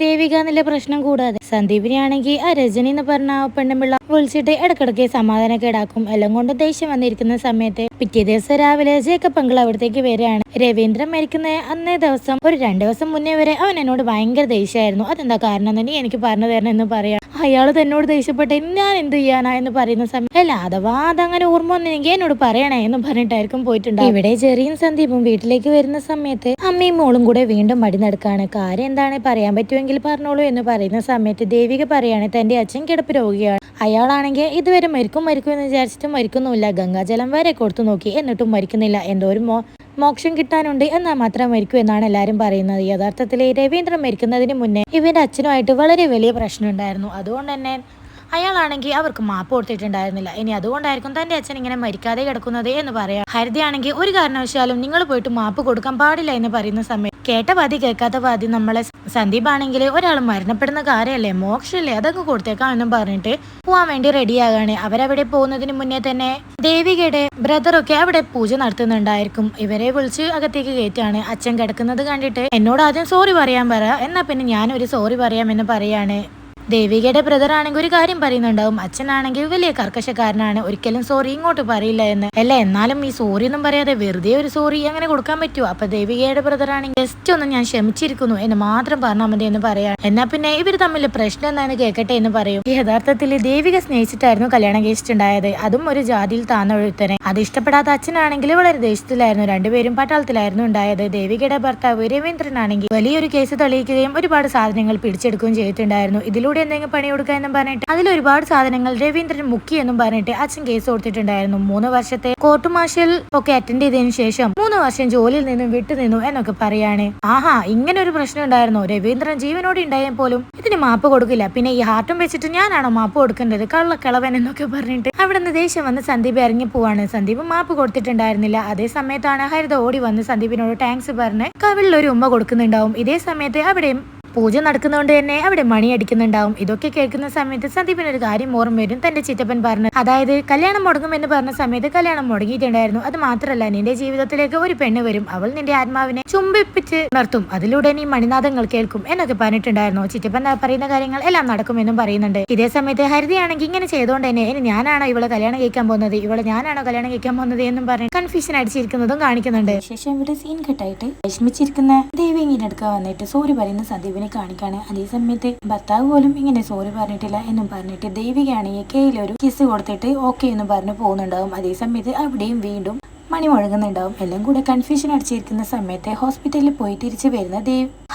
ദേവിക എന്നുള്ള പ്രശ്നം കൂടാതെ സന്ദീപിനെയാണെങ്കിൽ ആ രജനി എന്ന് പറഞ്ഞ ആ പെണ്ണുമ്പിള്ള വിളിച്ചിട്ട് ഇടക്കിടക്ക് സമാധാനക്കേടാക്കും. എല്ലാം കൊണ്ട് ദേഷ്യം വന്നിരിക്കുന്ന സമയത്ത് പിറ്റേ ദിവസം രാവിലെ ജേക്കബ് അങ്കിൾ അവിടത്തേക്ക് വരികയാണ്. രവീന്ദ്രൻ മരിക്കുന്ന അന്നേ ദിവസം ഒരു 2 ദിവസം മുന്നേ വരെ അവൻ എന്നോട് ഭയങ്കര ദേഷ്യമായിരുന്നു. അതെന്താ കാരണം തന്നെ എനിക്ക് പറഞ്ഞു തരണം എന്ന് പറയാം. അയാൾ തന്നോട് ദേഷ്യപ്പെട്ട ഞാൻ എന്ത് ചെയ്യാനാ എന്ന് പറയുന്ന സമയം അല്ല അഥവാ അതങ്ങനെ ഓർമ്മ വന്നെങ്കിൽ എന്നോട് പറയണേ എന്ന് പറഞ്ഞിട്ടായിരിക്കും പോയിട്ടുണ്ടാവും. ഇവിടെ ചെറിയും സന്ദീപും വീട്ടിലേക്ക് വരുന്ന സമയത്ത് അമ്മയും മോളും കൂടെ വീണ്ടും മടി നടക്കാണ്. കാര്യം എന്താണ് പറയാൻ പറ്റുമെങ്കിൽ പറഞ്ഞോളൂ എന്ന് പറയുന്ന സമയത്ത് ദേവിക പറയാണ് തന്റെ അച്ഛൻ കിടപ്പ് രോഗിയാണ്. അയാളാണെങ്കിൽ ഇതുവരെ മരിക്കും എന്ന് വിചാരിച്ചിട്ട് മരിക്കുന്നുമില്ല. ഗംഗാജലം വരെ കൊടുത്തു നോക്കി എന്നിട്ടും മരിക്കുന്നില്ല. എന്തോ ഒരു മോക്ഷം കിട്ടാനുണ്ട് എന്നാൽ മാത്രം മരിക്കൂ എന്നാണ് എല്ലാവരും പറയുന്നത്. യഥാർത്ഥത്തിൽ രവീന്ദ്രൻ മരിക്കുന്നതിന് മുന്നേ ഇവന്റെ അച്ഛനുമായിട്ട് വളരെ വലിയ പ്രശ്നം ഉണ്ടായിരുന്നു. അതുകൊണ്ട് തന്നെ അയാളാണെങ്കിൽ അവർക്ക് മാപ്പ് കൊടുത്തിട്ടുണ്ടായിരുന്നില്ല. ഇനി അതുകൊണ്ടായിരിക്കും തന്റെ അച്ഛൻ ഇങ്ങനെ മരിക്കാതെ കിടക്കുന്നത് എന്ന് പറയാം. ഹരിതയാണെങ്കിൽ ഒരു കാരണവശാലും നിങ്ങൾ പോയിട്ട് മാപ്പ് കൊടുക്കാൻ പാടില്ല എന്ന് പറയുന്ന സമയം കേട്ട വാദി കേൾക്കാത്ത വാദി നമ്മളെ സന്ദീപ് ആണെങ്കിൽ ഒരാൾ മരണപ്പെടുന്ന കാര്യമല്ലേ, മോക്ഷല്ലേ, അതൊക്കെ കൊടുത്തേക്കാം എന്നും പറഞ്ഞിട്ട് പോവാൻ വേണ്ടി റെഡിയാകാണ്. അവരവിടെ പോകുന്നതിന് മുന്നേ തന്നെ ദേവികയുടെ ബ്രദറൊക്കെ അവിടെ പൂജ നടത്തുന്നുണ്ടായിരിക്കും. ഇവരെ വിളിച്ച് അകത്തേക്ക് കയറ്റാണ്. അച്ഛൻ കിടക്കുന്നത് കണ്ടിട്ട് എന്നോട് ആദ്യം സോറി പറയാൻ പറ, എന്നാ പിന്നെ ഞാനൊരു സോറി പറയാമെന്ന് പറയാണ്. ദേവികയുടെ ബ്രദർ ആണെങ്കിൽ ഒരു കാര്യം പറയുന്നുണ്ടാവും, അച്ഛനാണെങ്കിൽ വലിയ കർക്കശക്കാരനാണ്, ഒരിക്കലും സോറി ഇങ്ങോട്ട് പറയില്ല എന്ന്. അല്ല എന്നാലും ഈ സോറി ഒന്നും പറയാതെ വെറുതെ ഒരു സോറി അങ്ങനെ കൊടുക്കാൻ പറ്റുമോ? അപ്പൊ ദേവികയുടെ ബ്രദർ ആണെങ്കിൽ ജസ്റ്റ് ഒന്ന് ഞാൻ ക്ഷമിച്ചിരിക്കുന്നു എന്ന് മാത്രം പറഞ്ഞാൽ മതി എന്ന് പറയാം. എന്നാ പിന്നെ ഇവർ തമ്മിൽ പ്രശ്നം എന്താണെന്ന് കേൾക്കട്ടെ എന്ന് പറയും. ഈ യഥാർത്ഥത്തിൽ ദേവിക സ്നേഹിച്ചിട്ടായിരുന്നു കല്യാണം കഴിച്ചിട്ടുണ്ടായത്, അതും ഒരു ജാതിയിൽ താന്നൊഴുത്തനെ. അത് ഇഷ്ടപ്പെടാത്ത അച്ഛനാണെങ്കിൽ വളരെ ദേഷ്യത്തിലായിരുന്നു. രണ്ടുപേരും പട്ടാളത്തിലായിരുന്നു ഉണ്ടായത്. ദേവികയുടെ ഭർത്താവ് രവീന്ദ്രനാണെങ്കിൽ വലിയൊരു കേസ് തെളിയിക്കുകയും ഒരുപാട് സാധനങ്ങൾ പിടിച്ചെടുക്കുകയും ചെയ്തിട്ടുണ്ടായിരുന്നു. ഇതിലൂടെ എന്തെങ്കിലും പണി കൊടുക്കുക എന്നും പറഞ്ഞിട്ട് അതിൽ ഒരുപാട് സാധനങ്ങൾ രവീന്ദ്രൻ മുക്കി എന്നും പറഞ്ഞിട്ട് അച്ഛൻ കേസ് കൊടുത്തിട്ടുണ്ടായിരുന്നു. 3 വർഷത്തെ കോർട്ട് മാർഷൽ ഒക്കെ അറ്റൻഡ് ചെയ്തതിനു ശേഷം 3 വർഷം ജോലിയിൽ നിന്നും വിട്ടുനിന്നു എന്നൊക്കെ പറയാണ്. ആഹാ, ഇങ്ങനെ ഒരു പ്രശ്നം ഉണ്ടായിരുന്നു. രവീന്ദ്രൻ ജീവനോട് ഉണ്ടായാൽ പോലും ഇതിന് മാപ്പ് കൊടുക്കില്ല. പിന്നെ ഈ ഹാർട്ടും വെച്ചിട്ട് ഞാനാണോ മാപ്പ് കൊടുക്കേണ്ടത്, കള്ളക്കിളവൻ എന്നൊക്കെ പറഞ്ഞിട്ട് അവിടെ നിന്ന് ദേഷ്യം വന്ന് സന്ദീപ് ഇറങ്ങി പോവാണ്. സന്ദീപ് മാപ്പ് കൊടുത്തിട്ടുണ്ടായിരുന്നില്ല. അതേ സമയത്താണ് ഹരിത ഓടി വന്ന് സന്ദീപിനോട് താങ്ക്സ് പറഞ്ഞ് കവിളിൽ ഒരു ഉമ്മ കൊടുക്കുന്നുണ്ടാവും. ഇതേ സമയത്ത് അവിടെയും പൂജ നടക്കുന്നതുകൊണ്ട് തന്നെ അവിടെ മണി അടിക്കുന്നുണ്ടാവും. ഇതൊക്കെ കേൾക്കുന്ന സമയത്ത് സന്ദീപിന് ഒരു കാര്യം ഓർമ്മ വരും. തന്റെ ചിറ്റപ്പൻ പറഞ്ഞു, അതായത് കല്യാണം മുടങ്ങുമെന്ന് പറഞ്ഞ സമയത്ത് കല്യാണം മുടങ്ങിയിട്ടുണ്ടായിരുന്നു. അത് മാത്രമല്ല, നിന്റെ ജീവിതത്തിലേക്ക് ഒരു പെണ്ണ് വരും, അവൾ നിന്റെ ആത്മാവിനെ ചുംബിപ്പിച്ച് നിർത്തും, അതിലൂടെ നീ മണിനാഥങ്ങൾ കേൾക്കും എന്നൊക്കെ പറഞ്ഞിട്ടുണ്ടായിരുന്നു. ചിറ്റപ്പൻ പറയുന്ന കാര്യങ്ങൾ എല്ലാം നടക്കുമെന്നും പറയുന്നുണ്ട്. ഇതേ സമയത്ത് ഹരിതയാണെങ്കിൽ ഇങ്ങനെ ചെയ്തുകൊണ്ട് തന്നെ ഇനി ഞാനാണോ ഇവളെ കല്യാണം കഴിക്കാൻ പോകുന്നത്, ഇവളെ ഞാനാണോ കല്യാണം കഴിക്കാൻ പോകുന്നത് എന്നും പറഞ്ഞ് കൺഫ്യൂഷൻ അടിച്ചിരിക്കുന്നതും കാണിക്കുന്നുണ്ട്. ശേഷം ഇവിടെ സീൻ കെട്ടായിട്ട് വിഷമിച്ചിരിക്കുന്ന ദേവി ഇങ്ങനെ എടുക്കാൻ വന്നിട്ട് സോറി പറയുന്ന സന്ദീപിനെ കാണിക്കാണ്. അതേ സമയത്ത് ഭർത്താവ് പോലും ഇങ്ങനെ സോറി പറഞ്ഞിട്ടില്ല എന്നും പറഞ്ഞിട്ട് ദേവികയാണെങ്കിൽ കയ്യിലൊരു കിസ് കൊടുത്തിട്ട് ഓക്കെ എന്ന് പറഞ്ഞു പോകുന്നുണ്ടാവും. അതേ സമയത്ത് അവിടെയും വീണ്ടും മണി മുഴങ്ങുന്നുണ്ടാവും. എല്ലാം കൂടെ കൺഫ്യൂഷൻ അടിച്ചിരിക്കുന്ന സമയത്ത് ഹോസ്പിറ്റലിൽ പോയി തിരിച്ചു വരുന്ന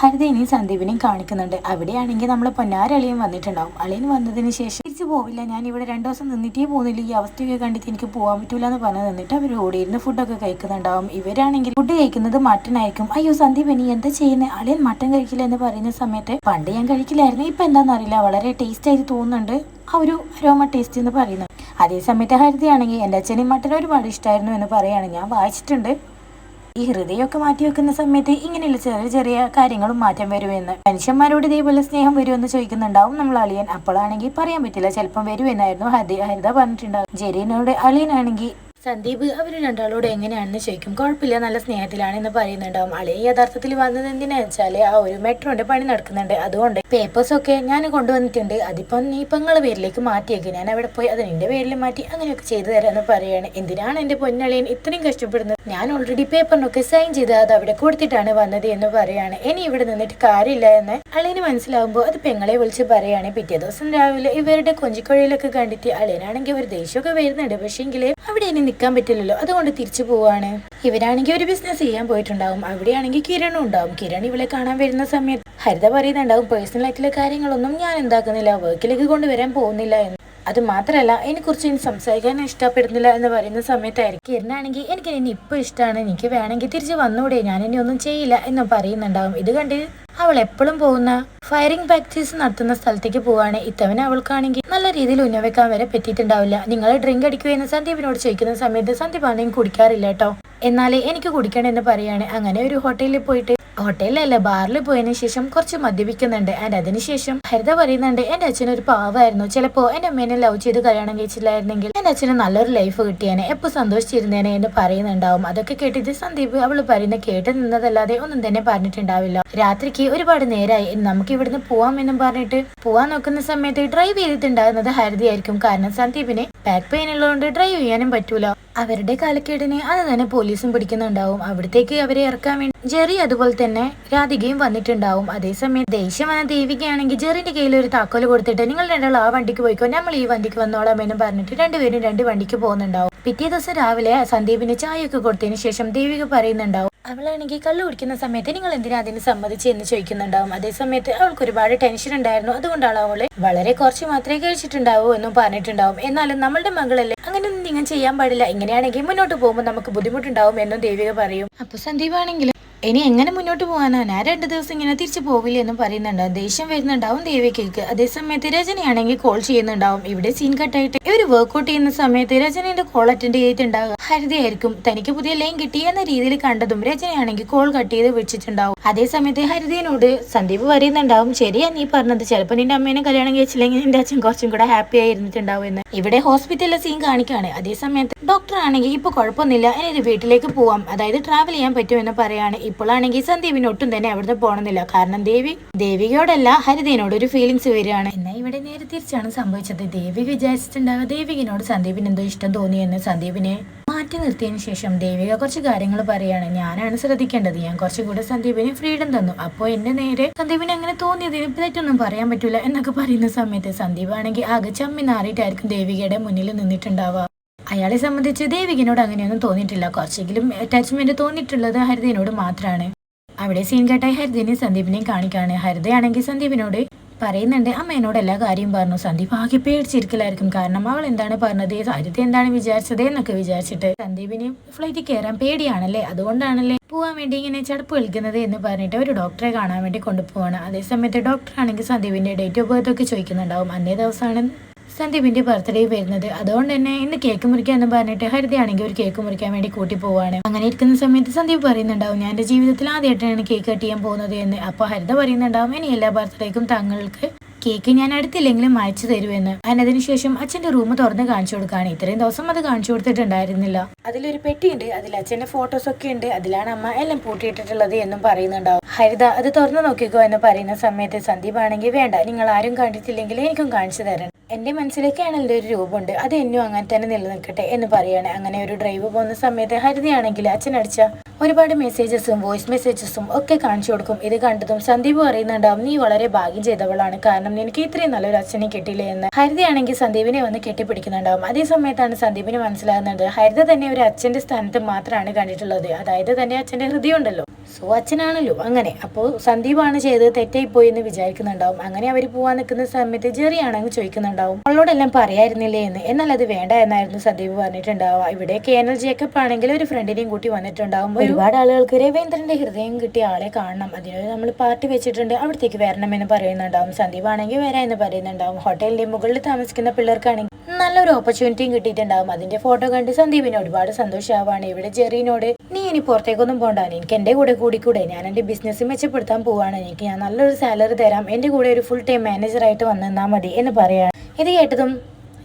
ഹരിതേനെയും സന്ദീപിനെയും കാണിക്കുന്നുണ്ട്. അവിടെയാണെങ്കിൽ നമ്മളെ പൊന്നാരളിയും വന്നിട്ടുണ്ടാവും. അളിയൻ വന്നതിന് ശേഷം തിരിച്ചു പോവില്ല, ഞാൻ ഇവിടെ 2 ദിവസം നിന്നിട്ടേ പോകുന്നില്ല, ഈ അവസ്ഥയൊക്കെ കണ്ടിട്ട് എനിക്ക് പോകാൻ പറ്റൂല എന്ന് പറഞ്ഞു നിന്നിട്ട് അവർ ഓടിയിരുന്ന് ഫുഡൊക്കെ കഴിക്കുന്നുണ്ടാവും. ഇവരാണെങ്കിൽ ഫുഡ് കഴിക്കുന്നത് മട്ടൻ ആയിരിക്കും. അയ്യോ സന്ദീപ് നീ എന്താ ചെയ്യുന്നത്, അളിയൻ മട്ടൻ കഴിക്കില്ല എന്ന് പറയുന്ന സമയത്ത് പണ്ട് ഞാൻ കഴിക്കില്ലായിരുന്നു, ഇപ്പൊ എന്താണെന്നറിയില്ല വളരെ ടേസ്റ്റ് ആയിട്ട് തോന്നുന്നുണ്ട്, ആ ഒരു അരോമ ടേസ്റ്റ് എന്ന് പറയുന്നത്. അതേ സമയത്ത് ഹരിതയാണെങ്കിൽ എൻ്റെ അച്ഛനും മട്ടൻ ഒരുപാട് ഇഷ്ടമായിരുന്നു എന്ന് പറയാണ്. ഞാൻ വായിച്ചിട്ടുണ്ട് ഈ ഹൃദയമൊക്കെ മാറ്റി വെക്കുന്ന സമയത്ത് ഇങ്ങനെയുള്ള ചെറിയ ചെറിയ കാര്യങ്ങളും മാറ്റം വരുമെന്ന്. മനുഷ്യന്മാരോട് ഇതേപോലെ സ്നേഹം വരുമെന്ന് ചോദിക്കുന്നുണ്ടാവും നമ്മൾ അളിയൻ. അപ്പോഴാണെങ്കിൽ പറയാൻ പറ്റില്ല, ചിലപ്പം വരുമെന്നായിരുന്നു ഹരിത പറഞ്ഞിട്ടുണ്ടാവും. ജെറീനോട് അളിയനാണെങ്കിൽ സന്ദീപ് അവർ രണ്ടാളോട് എങ്ങനെയാണെന്ന് ചോദിക്കും. കുഴപ്പമില്ല, നല്ല സ്നേഹത്തിലാണെന്ന് പറയുന്നുണ്ടാവും. അളിയ യഥാർത്ഥത്തിൽ വന്നത് എന്തിനാന്ന് വെച്ചാല് ആ ഒരു മെട്രോന്റെ പണി നടക്കുന്നുണ്ട്, അതുകൊണ്ട് പേപ്പേഴ്സ് ഒക്കെ ഞാൻ കൊണ്ടുവന്നിട്ടുണ്ട്, അതിപ്പം നീ പെങ്ങളെ പേരിലേക്ക് മാറ്റിയേക്ക്, ഞാൻ അവിടെ പോയി അത് നിന്റെ പേരിൽ മാറ്റി അങ്ങനെയൊക്കെ ചെയ്തു തരാമെന്ന് പറയാണ്. എന്തിനാണ് എന്റെ പൊന്നളിയൻ ഇത്രയും കഷ്ടപ്പെടുന്നത്, ഞാൻ ഓൾറെഡി പേപ്പറിനൊക്കെ സൈൻ ചെയ്ത് അത് അവിടെ കൊടുത്തിട്ടാണ് വന്നത് എന്ന് പറയാണ്. ഇനി ഇവിടെ നിന്നിട്ട് കാര്യമില്ല എന്ന് അളിയന് മനസ്സിലാവുമ്പോൾ അത് പെങ്ങളെ വിളിച്ച് പറയാണ്. പിറ്റേ ദിവസം രാവിലെ ഇവരുടെ കൊഞ്ചിക്കൊഴിയിലൊക്കെ കണ്ടിട്ട് അളിയനാണെങ്കിൽ ഒരു ദേഷ്യമൊക്കെ വരുന്നുണ്ട്. പക്ഷേങ്കിൽ അവിടെ ഇനി നിൽക്കാൻ പറ്റില്ലല്ലോ, അതുകൊണ്ട് തിരിച്ചു പോവാണ്. ഇവരാണെങ്കിൽ ഒരു ബിസിനസ് ചെയ്യാൻ പോയിട്ടുണ്ടാവും. അവിടെയാണെങ്കിൽ കിരണും ഉണ്ടാവും. കിരൺ ഇവളെ കാണാൻ വരുന്ന സമയത്ത് ഹരിത പറയുന്നുണ്ടാവും, പേഴ്സണൽ ആയിട്ടുള്ള കാര്യങ്ങളൊന്നും ഞാൻ എന്താക്കുന്നില്ല, വർക്കിലേക്ക് കൊണ്ടുവരാൻ പോകുന്നില്ല എന്ന്. അത് മാത്രമല്ല എന്നെക്കുറിച്ച് ഇനി സംസാരിക്കാൻ ഇഷ്ടപ്പെടുന്നില്ല എന്ന് പറയുന്ന സമയത്തായിരിക്കും കിരണാണെങ്കിൽ എനിക്ക് ഇനി ഇപ്പൊ ഇഷ്ടമാണ്, എനിക്ക് വേണമെങ്കിൽ തിരിച്ച് വന്നൂടെ, ഞാൻ ഇനി ഒന്നും ചെയ്യില്ല എന്നും പറയുന്നുണ്ടാവും. ഇത് കണ്ട് അവൾ എപ്പോഴും പോകുന്ന ഫയറിംഗ് പ്രാക്ടീസ് നടത്തുന്ന സ്ഥലത്തേക്ക് പോവാണ്. ഇത്തവണ അവൾക്കാണെങ്കിൽ നല്ല രീതിയിൽ ഉന്നവെക്കാൻ വരെ പറ്റിയിട്ടുണ്ടാവില്ല. നിങ്ങൾ ഡ്രിങ്ക് അടിക്കുമെന്ന് സന്ദീപിനോട് ചോദിക്കുന്ന സമയത്ത് സന്ദീപ് ആണെങ്കിൽ കുടിക്കാറില്ല കേട്ടോ, എന്നാലേ എനിക്ക് കുടിക്കണമെന്ന് പറയാണ്. അങ്ങനെ ഒരു ഹോട്ടലിൽ പോയിട്ട്, ഹോട്ടലിലല്ല ബാറിൽ പോയതിനു ശേഷം കുറച്ച് മദ്യപിക്കുന്നുണ്ട്. ആൻഡ് അതിനുശേഷം ഹരിത പറയുന്നുണ്ട്, എന്റെ അച്ഛനൊരു പാവമായിരുന്നു, ചിലപ്പോ എന്റെ അമ്മേനെ ലവ് ചെയ്ത് കല്യാണം കഴിച്ചില്ലായിരുന്നെങ്കിൽ എന്റെ അച്ഛന് നല്ലൊരു ലൈഫ് കിട്ടിയേനെ, എപ്പോ സന്തോഷിച്ചിരുന്നേനെ എന്ന് പറയുന്നുണ്ടാവും. അതൊക്കെ കേട്ടിട്ട് സന്ദീപ് അവള് പറയുന്ന കേട്ട് നിന്നതല്ലാതെ ഒന്നും തന്നെ പറഞ്ഞിട്ടുണ്ടാവില്ല. രാത്രിക്ക് ഒരുപാട് നേരമായി, നമുക്ക് ഇവിടുന്ന് പോവാമെന്നും പറഞ്ഞിട്ട് പോവാൻ നോക്കുന്ന സമയത്ത് ഡ്രൈവ് ചെയ്തിട്ടുണ്ടാകുന്നത് ഹരിതയായിരിക്കും. കാരണം സന്ദീപിന് ബാക്ക് പെയിൻ ഉള്ളതുകൊണ്ട് ഡ്രൈവ് ചെയ്യാനും പറ്റൂല. അവരുടെ കാലക്കേടിന് അത് തന്നെ പോലീസും പിടിക്കുന്നുണ്ടാവും. അവിടത്തേക്ക് അവരെ ഇറക്കാൻ വേണ്ടി ജെറി അതുപോലെ തന്നെ രാധികയും വന്നിട്ടുണ്ടാവും. അതേസമയം ദേഷ്യം വന്ന ദേവികയാണെങ്കിൽ ജെറിന്റെ കയ്യിൽ ഒരു താക്കോല് കൊടുത്തിട്ട് നിങ്ങൾ രണ്ടാളും ആ വണ്ടിക്ക് പോയിക്കോ, നമ്മൾ ഈ വണ്ടിക്ക് വന്നോളാം എന്നും പറഞ്ഞിട്ട് രണ്ടുപേരും 2 വണ്ടിക്ക് പോകുന്നുണ്ടാവും. പിറ്റേ ദിവസം രാവിലെ സന്ദീപിന് ചായയൊക്കെ കൊടുത്തതിന് ശേഷം ദേവിക പറയുന്നുണ്ടാവും, അവളാണെങ്കിൽ കള്ളു കുടിക്കുന്ന സമയത്ത് നിങ്ങൾ എന്തിനാ അതിന് സമ്മതിച്ച് എന്ന് ചോദിക്കുന്നുണ്ടാവും. അതേസമയത്ത് അവൾക്ക് ഒരുപാട് ടെൻഷൻ ഉണ്ടായിരുന്നു, അതുകൊണ്ടാണ് അവള് വളരെ കുറച്ച് മാത്രമേ കഴിച്ചിട്ടുണ്ടാവൂ എന്നും പറഞ്ഞിട്ടുണ്ടാവും. എന്നാലും നമ്മളുടെ മകളല്ലേ, അങ്ങനെയൊന്നും നിങ്ങൾ ചെയ്യാൻ പാടില്ല, ഇങ്ങനെയാണെങ്കിൽ മുന്നോട്ട് പോകുമ്പോൾ നമുക്ക് ബുദ്ധിമുട്ടുണ്ടാവും എന്നും ദേവിക പറയും. അപ്പൊ സന്ദീപ് ആണെങ്കിൽ ഇനി എങ്ങനെ മുന്നോട്ട് പോകാനാ, ഞാൻ 2 ദിവസം ഇങ്ങനെ തിരിച്ചു പോവില്ല എന്നും പറയുന്നുണ്ടാവും. ദേഷ്യം വരുന്നുണ്ടാവും ദേവികയ്ക്ക്. അതേസമയത്ത് രജനിയാണെങ്കിൽ കോൾ ചെയ്യുന്നുണ്ടാവും. ഇവിടെ സീൻ കട്ടായിട്ട് ഇവര് വർക്ക്ഔട്ട് ചെയ്യുന്ന സമയത്ത് രജനിന്റെ കോൾ അറ്റൻഡ് ചെയ്തിട്ടുണ്ടാവുക ഹരിതയായിരിക്കും. തനിക്ക് പുതിയ ലൈൻ കിട്ടി എന്ന രീതിയിൽ കണ്ടതും രജനിയാണെങ്കിൽ കോൾ കട്ട് ചെയ്ത് വെച്ചിട്ടുണ്ടാവും. അതേസമയത്ത് ഹരിതയോട് സന്ദീപ് പറയുന്നുണ്ടാവും, ശരിയാ നീ പറഞ്ഞത്, ചിലപ്പോൾ നിന്റെ അമ്മേനെ കല്യാണം കഴിച്ചില്ലെങ്കിൽ നിന്റെ അച്ഛൻ കുറച്ചും കൂടെ ഹാപ്പി ആയിരുന്നിട്ടുണ്ടാവും എന്ന്. ഇവിടെ ഹോസ്പിറ്റലിലെ സീൻ കാണിക്കാണ്. അതേസമയത്ത് ഡോക്ടർ ആണെങ്കിൽ ഇപ്പൊ കുഴപ്പമൊന്നുമില്ല, ഇനി വീട്ടിലേക്ക് പോവാം, അതായത് ട്രാവൽ ചെയ്യാൻ പറ്റുമെന്ന് പറയാണ്. ഇപ്പോഴാണെങ്കിൽ സന്ദീപിന് ഒട്ടും തന്നെ അവിടുന്ന് പോകണമെന്നില്ല. കാരണം ദേവികയോടല്ല ഹരിതയോട് ഒരു ഫീലിങ്സ് വരികയാണ്. എന്നാൽ ഇവിടെ നേരെ തിരിച്ചാണ് സംഭവിച്ചത്. ദേവിക വിചാരിച്ചിട്ടുണ്ടാവുക ദേവികിനോട് സന്ദീപിന് എന്തോ ഇഷ്ടം തോന്നിയെന്ന്. സന്ദീപിനെ മാറ്റി നിർത്തിയതിനു ശേഷം ദേവിക കുറച്ച് കാര്യങ്ങൾ പറയാണ്. ഞാനാണ് ശ്രദ്ധിക്കേണ്ടത്, ഞാൻ കുറച്ചുകൂടെ സന്ദീപിന് ഫ്രീഡം തന്നു, അപ്പോൾ എന്റെ നേരെ സന്ദീപിന് അങ്ങനെ തോന്നിയതിന് തെറ്റൊന്നും പറയാൻ പറ്റൂല എന്നൊക്കെ പറയുന്ന സമയത്ത് സന്ദീപ് ആണെങ്കിൽ ആകെ ചമ്മി നാറിയിട്ടായിരിക്കും ദേവികയുടെ മുന്നിൽ നിന്നിട്ടുണ്ടാവുക. അയാളെ സംബന്ധിച്ച് ദേവികിനോട് അങ്ങനെയൊന്നും തോന്നിയിട്ടില്ല, കുറച്ചെങ്കിലും അറ്റാച്ച്മെന്റ് തോന്നിയിട്ടുള്ളത് ഹരിതയോട് മാത്രമാണ്. അവിടെ സീൻ കേട്ടായി ഹരിതനെയും സന്ദീപിനെയും കാണിക്കാണ്. ഹരിതയാണെങ്കിൽ സന്ദീപിനോട് പറയുന്നുണ്ട്, അമ്മേനോട് എല്ലാ കാര്യം പറഞ്ഞു. സന്ദീപ് ആകെ പേടിച്ചിരിക്കലായിരിക്കും, കാരണം അവൾ എന്താണ് പറഞ്ഞത്, ഹരിത എന്താണ് വിചാരിച്ചത് എന്നൊക്കെ വിചാരിച്ചിട്ട് സന്ദീപിന് ഫ്ലൈറ്റിൽ കയറാൻ പേടിയാണല്ലേ, അതുകൊണ്ടാണല്ലേ പോവാൻ വേണ്ടി ഇങ്ങനെ ചടപ്പ് കളിക്കുന്നത് എന്ന് പറഞ്ഞിട്ട് ഒരു ഡോക്ടറെ കാണാൻ വേണ്ടി കൊണ്ടുപോവാണ്. അതേസമയത്ത് ഡോക്ടർ ആണെങ്കിൽ സന്ദീപിന്റെ ഡേറ്റ് ഓഫ് ബർത്ത് ഒക്കെ ചോദിക്കുന്നുണ്ടാവും. അന്നേ ദിവസമാണ് സന്ദീപിന്റെ ബർത്ത്ഡേ വരുന്നത്. അതുകൊണ്ട് തന്നെ ഇന്ന് കേക്ക് മുറിക്കാന്ന് പറഞ്ഞിട്ട് ഹരിതയാണെങ്കിൽ ഒരു കേക്ക് മുറിക്കാൻ വേണ്ടി കൂട്ടി പോവാണ്. അങ്ങനെ ഇരിക്കുന്ന സമയത്ത് സന്ദീപ് പറയുന്നുണ്ടാവും, ഞാൻ എന്റെ ജീവിതത്തിൽ ആദ്യമായിട്ടാണ് കേക്ക് കട്ട് ചെയ്യാൻ പോകുന്നത് എന്ന്. അപ്പൊ ഹരിത പറയുന്നുണ്ടാവും, ഇനി എല്ലാ ബർത്ത്ഡേക്കും തങ്ങൾക്ക് കേക്ക് ഞാൻ അടുത്തില്ലെങ്കിലും അയച്ചു തരുമെന്ന്. അതിനുശേഷം അച്ഛന്റെ റൂം തുറന്ന് കാണിച്ചു കൊടുക്കാണ്. ഇത്രയും ദിവസം അത് കാണിച്ചു കൊടുത്തിട്ടുണ്ടായിരുന്നില്ല. അതിലൊരു പെട്ടിയുണ്ട്, അതിൽ അച്ഛന്റെ ഫോട്ടോസ് ഒക്കെ ഉണ്ട്, അതിലാണ് അമ്മ എല്ലാം പൂട്ടിയിട്ടിട്ടുള്ളത് എന്നും പറയുന്നുണ്ടാവും. ഹരിത അത് തുറന്നു നോക്കിക്കോ എന്ന് പറയുന്ന സമയത്ത് സന്ദീപ് ആണെങ്കിൽ, വേണ്ട, നിങ്ങൾ ആരും കണ്ടിട്ടില്ലെങ്കിൽ എനിക്കും കാണിച്ചു തരണം. എന്റെ മനസ്സിലേക്കാണ് എൻ്റെ ഒരു രൂപമുണ്ട്, അത് എന്നും അങ്ങനെ തന്നെ നിലനിൽക്കട്ടെ എന്ന് പറയാണ്. അങ്ങനെ ഒരു ഡ്രൈവ് പോകുന്ന സമയത്ത് ഹരിതയാണെങ്കിൽ അച്ഛനടിച്ച ഒരുപാട് മെസ്സേജസും വോയിസ് മെസ്സേജസും ഒക്കെ കാണിച്ചു കൊടുക്കും. ഇത് കണ്ടതും സന്ദീപ് പറയുന്നുണ്ടാവും, നീ വളരെ ഭാഗ്യം ചെയ്തവളാണ്, കാരണം നിനക്ക് ഇത്രയും നല്ലൊരു അച്ഛനെ കിട്ടിയില്ലേ എന്ന്. ഹരിതയാണെങ്കിൽ സന്ദീപിനെ വന്ന് കെട്ടിപ്പിടിക്കുന്നുണ്ടാവും. അതേ സമയത്താണ് സന്ദീപിന് മനസ്സിലാകുന്നത്, ഹരിത തന്നെ ഒരു അച്ഛന്റെ സ്ഥാനത്ത് മാത്രമാണ് കണ്ടിട്ടുള്ളത്, അതായത് തന്റെ അച്ഛന്റെ ഹൃദയം ഉണ്ടല്ലോ, സോ അച്ഛനാണല്ലോ. അങ്ങനെ അപ്പോൾ സന്ദീപാണ് ചെയ്തത് തെറ്റായി പോയി എന്ന് വിചാരിക്കുന്നുണ്ടാവും. അങ്ങനെ അവർ പോവാൻ നിൽക്കുന്ന സമയത്ത് ജെറിയാണെങ്കിൽ ചോദിക്കുന്നുണ്ടാവും, അവളോടെല്ലാം പറയായിരുന്നില്ലേ എന്ന്. എന്നാൽ അത് വേണ്ട എന്നായിരുന്നു സന്ദീപ് പറഞ്ഞിട്ടുണ്ടാവുക. ഇവിടെ കേണൽ ജേക്കബ് ആണെങ്കിൽ ഒരു ഫ്രണ്ടിനെയും കൂട്ടി വന്നിട്ടുണ്ടാവും. ഒരുപാട് ആളുകൾക്ക് രവീന്ദ്രന്റെ ഹൃദയം കിട്ടിയ ആളെ കാണണം, അതിനൊരു നമ്മൾ പാർട്ടി വെച്ചിട്ടുണ്ട്, അവിടത്തേക്ക് വരണമെന്ന് പറയുന്നുണ്ടാവും. സന്ദീപ് ആണെങ്കിൽ വരാമെന്ന് പറയുന്നുണ്ടാവും. ഹോട്ടലിന്റെ മുകളിൽ താമസിക്കുന്ന പിള്ളേർക്കാണെങ്കിൽ നല്ലൊരു ഓപ്പർച്യൂണിറ്റിയും കിട്ടിയിട്ടുണ്ടാവും. അതിന്റെ ഫോട്ടോ കണ്ട് സന്ദീപിന് ഒരുപാട് സന്തോഷമാവാണ്. ഇവിടെ ജെറിനോട്, നീ ഇനി പുറത്തേക്കൊന്നും പോകണ്ട, എനിക്ക് എന്റെ കൂടെ കൂടിക്കൂടെ, ഞാൻ എന്റെ ബിസിനസ് മെച്ചപ്പെടുത്താൻ പോവാണ്, എനിക്ക് ഞാൻ നല്ലൊരു സാലറി തരാം, എന്റെ കൂടെ ഒരു ഫുൾ ടൈം മാനേജറായിട്ട് വന്നാൽ മതി എന്ന് പറയാണ്. ഇത് കേട്ടതും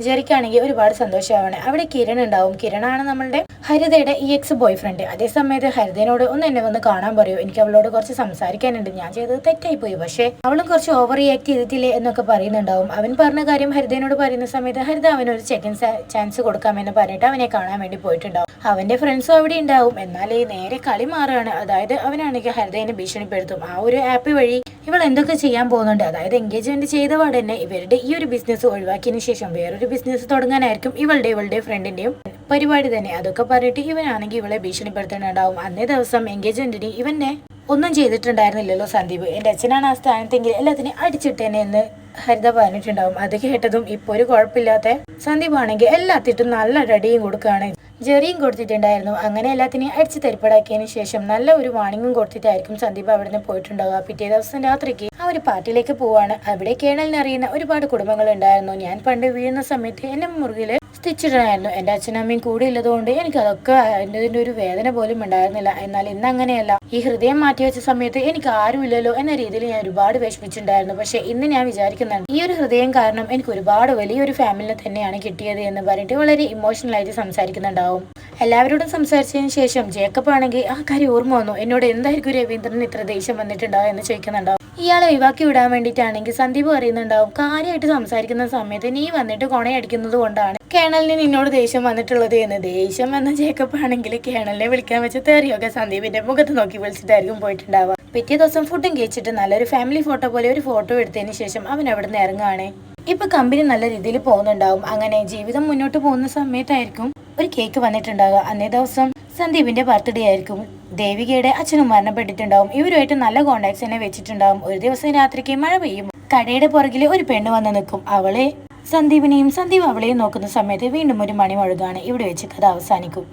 ജെറിക്കാണെങ്കിൽ ഒരുപാട് സന്തോഷമാവാണ്. അവിടെ കിരൺ ഉണ്ടാവും. കിരണാണ് നമ്മളുടെ ഹരിതയുടെ എക്സ് ബോയ് ഫ്രണ്ട്. അതേ സമയത്ത് ഹരിതയോട് ഒന്ന് എന്നെ വന്ന് കാണാൻ പറയൂ, എനിക്ക് അവളോട് കുറച്ച് സംസാരിക്കാനുണ്ട്, ഞാൻ ചെയ്തത് തെറ്റായി പോയി, പക്ഷേ അവളും കുറച്ച് ഓവർ റിയാക്ട് ചെയ്തിട്ടില്ലേ എന്നൊക്കെ പറയുന്നുണ്ടാവും. അവൻ പറഞ്ഞ കാര്യം ഹരിതയോട് പറയുന്ന സമയത്ത് ഹരിത അവനൊരു സെക്കൻഡ് ചാൻസ് കൊടുക്കാമെന്ന് പറഞ്ഞിട്ട് അവനെ കാണാൻ വേണ്ടി പോയിട്ടുണ്ടാവും. അവന്റെ ഫ്രണ്ട്സും അവിടെ ഉണ്ടാവും. എന്നാൽ നേരെ കളി മാറുകയാണ്. അതായത് അവനാണെങ്കിൽ ഹരിതയെ ഭീഷണിപ്പെടുത്തും. ആ ഒരു ആപ്പ് വഴി ഇവൾ എന്തൊക്കെ ചെയ്യാൻ പോകുന്നുണ്ട്, അതായത് എൻഗേജ്മെന്റ് ചെയ്ത പാടന്നെ ഇവരുടെ ഈ ഒരു ബിസിനസ് ഒഴിവാക്കിയതിനു ശേഷം വേറൊരു ബിസിനസ് തുടങ്ങാനായിരിക്കും ഇവളുടെ ഫ്രണ്ടിന്റെയും പരിപാടി തന്നെ. അതൊക്കെ പറഞ്ഞിട്ട് ഇവനാണെങ്കിൽ ഇവളെ ഭീഷണിപ്പെടുത്തുന്നുണ്ടാവും. അന്നേ ദിവസം എൻഗേജ്മെന്റിന് ഇവനെ ഒന്നും ചെയ്തിട്ടുണ്ടായിരുന്നില്ലല്ലോ സന്ദീപ്, എന്റെ അച്ഛനാണ് ആ സ്ഥാനത്തെങ്കിൽ എല്ലാത്തിനും അടിച്ചിട്ടേനെ എന്ന് ഹരിത പറഞ്ഞിട്ടുണ്ടാവും. അത് കേട്ടതും ഇപ്പൊ ഒരു കുഴപ്പമില്ലാത്ത സന്ദീപ് ആണെങ്കിൽ എല്ലാത്തിട്ടും നല്ല അടിയും കൊടുക്കുകയാണ്. ജെറിയും കൊടുത്തിട്ടുണ്ടായിരുന്നു. അങ്ങനെ എല്ലാത്തിനെയും അടിച്ച് തരിപ്പടാക്കിയതിനു ശേഷം നല്ല ഒരു വാണിംഗും കൊടുത്തിട്ടായിരിക്കും സന്ദീപ് അവിടെ നിന്ന് പോയിട്ടുണ്ടാവുക. പിറ്റേ ദിവസം രാത്രിക്ക് ആ ഒരു പാർട്ടിയിലേക്ക് പോവാണ്. അവിടെ കേണലിനെ അറിയുന്ന ഒരുപാട് കുടുംബങ്ങൾ ഉണ്ടായിരുന്നു. ഞാൻ പണ്ട് വീഴുന്ന സമയത്ത് എന്റെ മുറുകില് സ്റ്റിച്ചിട്ടായിരുന്നു. എന്റെ അച്ഛനമ്മയും കൂടെ ഉള്ളതുകൊണ്ട് എനിക്ക് അതൊക്കെ അതിന്റെ ഒരു വേദന പോലും ഉണ്ടായിരുന്നില്ല. എന്നാൽ ഇന്ന് അങ്ങനെയല്ല. ഈ ഹൃദയം മാറ്റിവെച്ച സമയത്ത് എനിക്ക് ആരുമില്ലല്ലോ എന്ന രീതിയിൽ ഞാൻ ഒരുപാട് വിഷമിച്ചിട്ടുണ്ടായിരുന്നു. പക്ഷെ ഇന്ന് ഞാൻ വിചാരിക്കുന്നുണ്ട്, ഈ ഒരു ഹൃദയം കാരണം എനിക്ക് ഒരുപാട് വലിയൊരു ഫാമിലിനെ തന്നെയാണ് കിട്ടിയത് എന്ന് പറഞ്ഞിട്ട് വളരെ ഇമോഷണൽ ആയിട്ട് സംസാരിക്കുന്നുണ്ടാവും. എല്ലാവരോടും സംസാരിച്ചതിന് ശേഷം ജേക്കബ് ആണെങ്കിൽ ആ കാര്യം ഓർമ്മ വന്നു, എന്നോട് എന്തായിരിക്കും രവീന്ദ്രൻ ഇത്ര ദേഷ്യം വന്നിട്ടുണ്ടാവും എന്ന് ചോദിക്കുന്നുണ്ടാവും. ഇയാളെ ഒഴിവാക്കി വിടാൻ വേണ്ടിയിട്ടാണെങ്കിൽ സന്ദീപ് പറയുന്നുണ്ടാവും, കാര്യമായിട്ട് സംസാരിക്കുന്ന സമയത്ത് നീ വന്നിട്ട് കൊണയടിക്കുന്നത് കൊണ്ടാണ് കേണലിന് നിന്നോട് ദേഷ്യം വന്നിട്ടുള്ളത് എന്ന്. ദേഷ്യം വന്ന ജേക്കബ് ആണെങ്കിൽ കേണലിനെ വിളിക്കാൻ വെച്ച തെറിയൊക്കെ സന്ദീപിന്റെ മുഖത്ത് നോക്കി വിളിച്ചിട്ടായിരിക്കും പോയിട്ടുണ്ടാവുക. പിറ്റേ ദിവസം ഫുഡും കഴിച്ചിട്ട് നല്ലൊരു ഫാമിലി ഫോട്ടോ പോലെ ഒരു ഫോട്ടോ എടുത്തതിന് ശേഷം അവൻ അവിടെ നിന്ന് ഇറങ്ങുകയാണ്. ഇപ്പൊ കമ്പനി നല്ല രീതിയിൽ പോകുന്നുണ്ടാവും. അങ്ങനെ ജീവിതം മുന്നോട്ട് പോകുന്ന സമയത്തായിരിക്കും ഒരു കേക്ക് വന്നിട്ടുണ്ടാവുക. അന്നേ ദിവസം സന്ദീപിന്റെ ബർത്ത്ഡേ ആയിരിക്കും. ദേവികയുടെ അച്ഛനും മരണപ്പെട്ടിട്ടുണ്ടാവും. ഇവരുമായിട്ട് നല്ല കോണ്ടാക്ട്സ് തന്നെ വെച്ചിട്ടുണ്ടാവും. ഒരു ദിവസം രാത്രിക്ക് മഴ പെയ്യും. കടയുടെ പുറകിൽ ഒരു പെണ്ണ് വന്ന് നിൽക്കും. അവളെ സന്ദീപ് അവളെയും നോക്കുന്ന സമയത്ത് വീണ്ടും ഒരു മണി മുഴങ്ങുകയാണ്. ഇവിടെ വെച്ച് കഥ അവസാനിക്കും.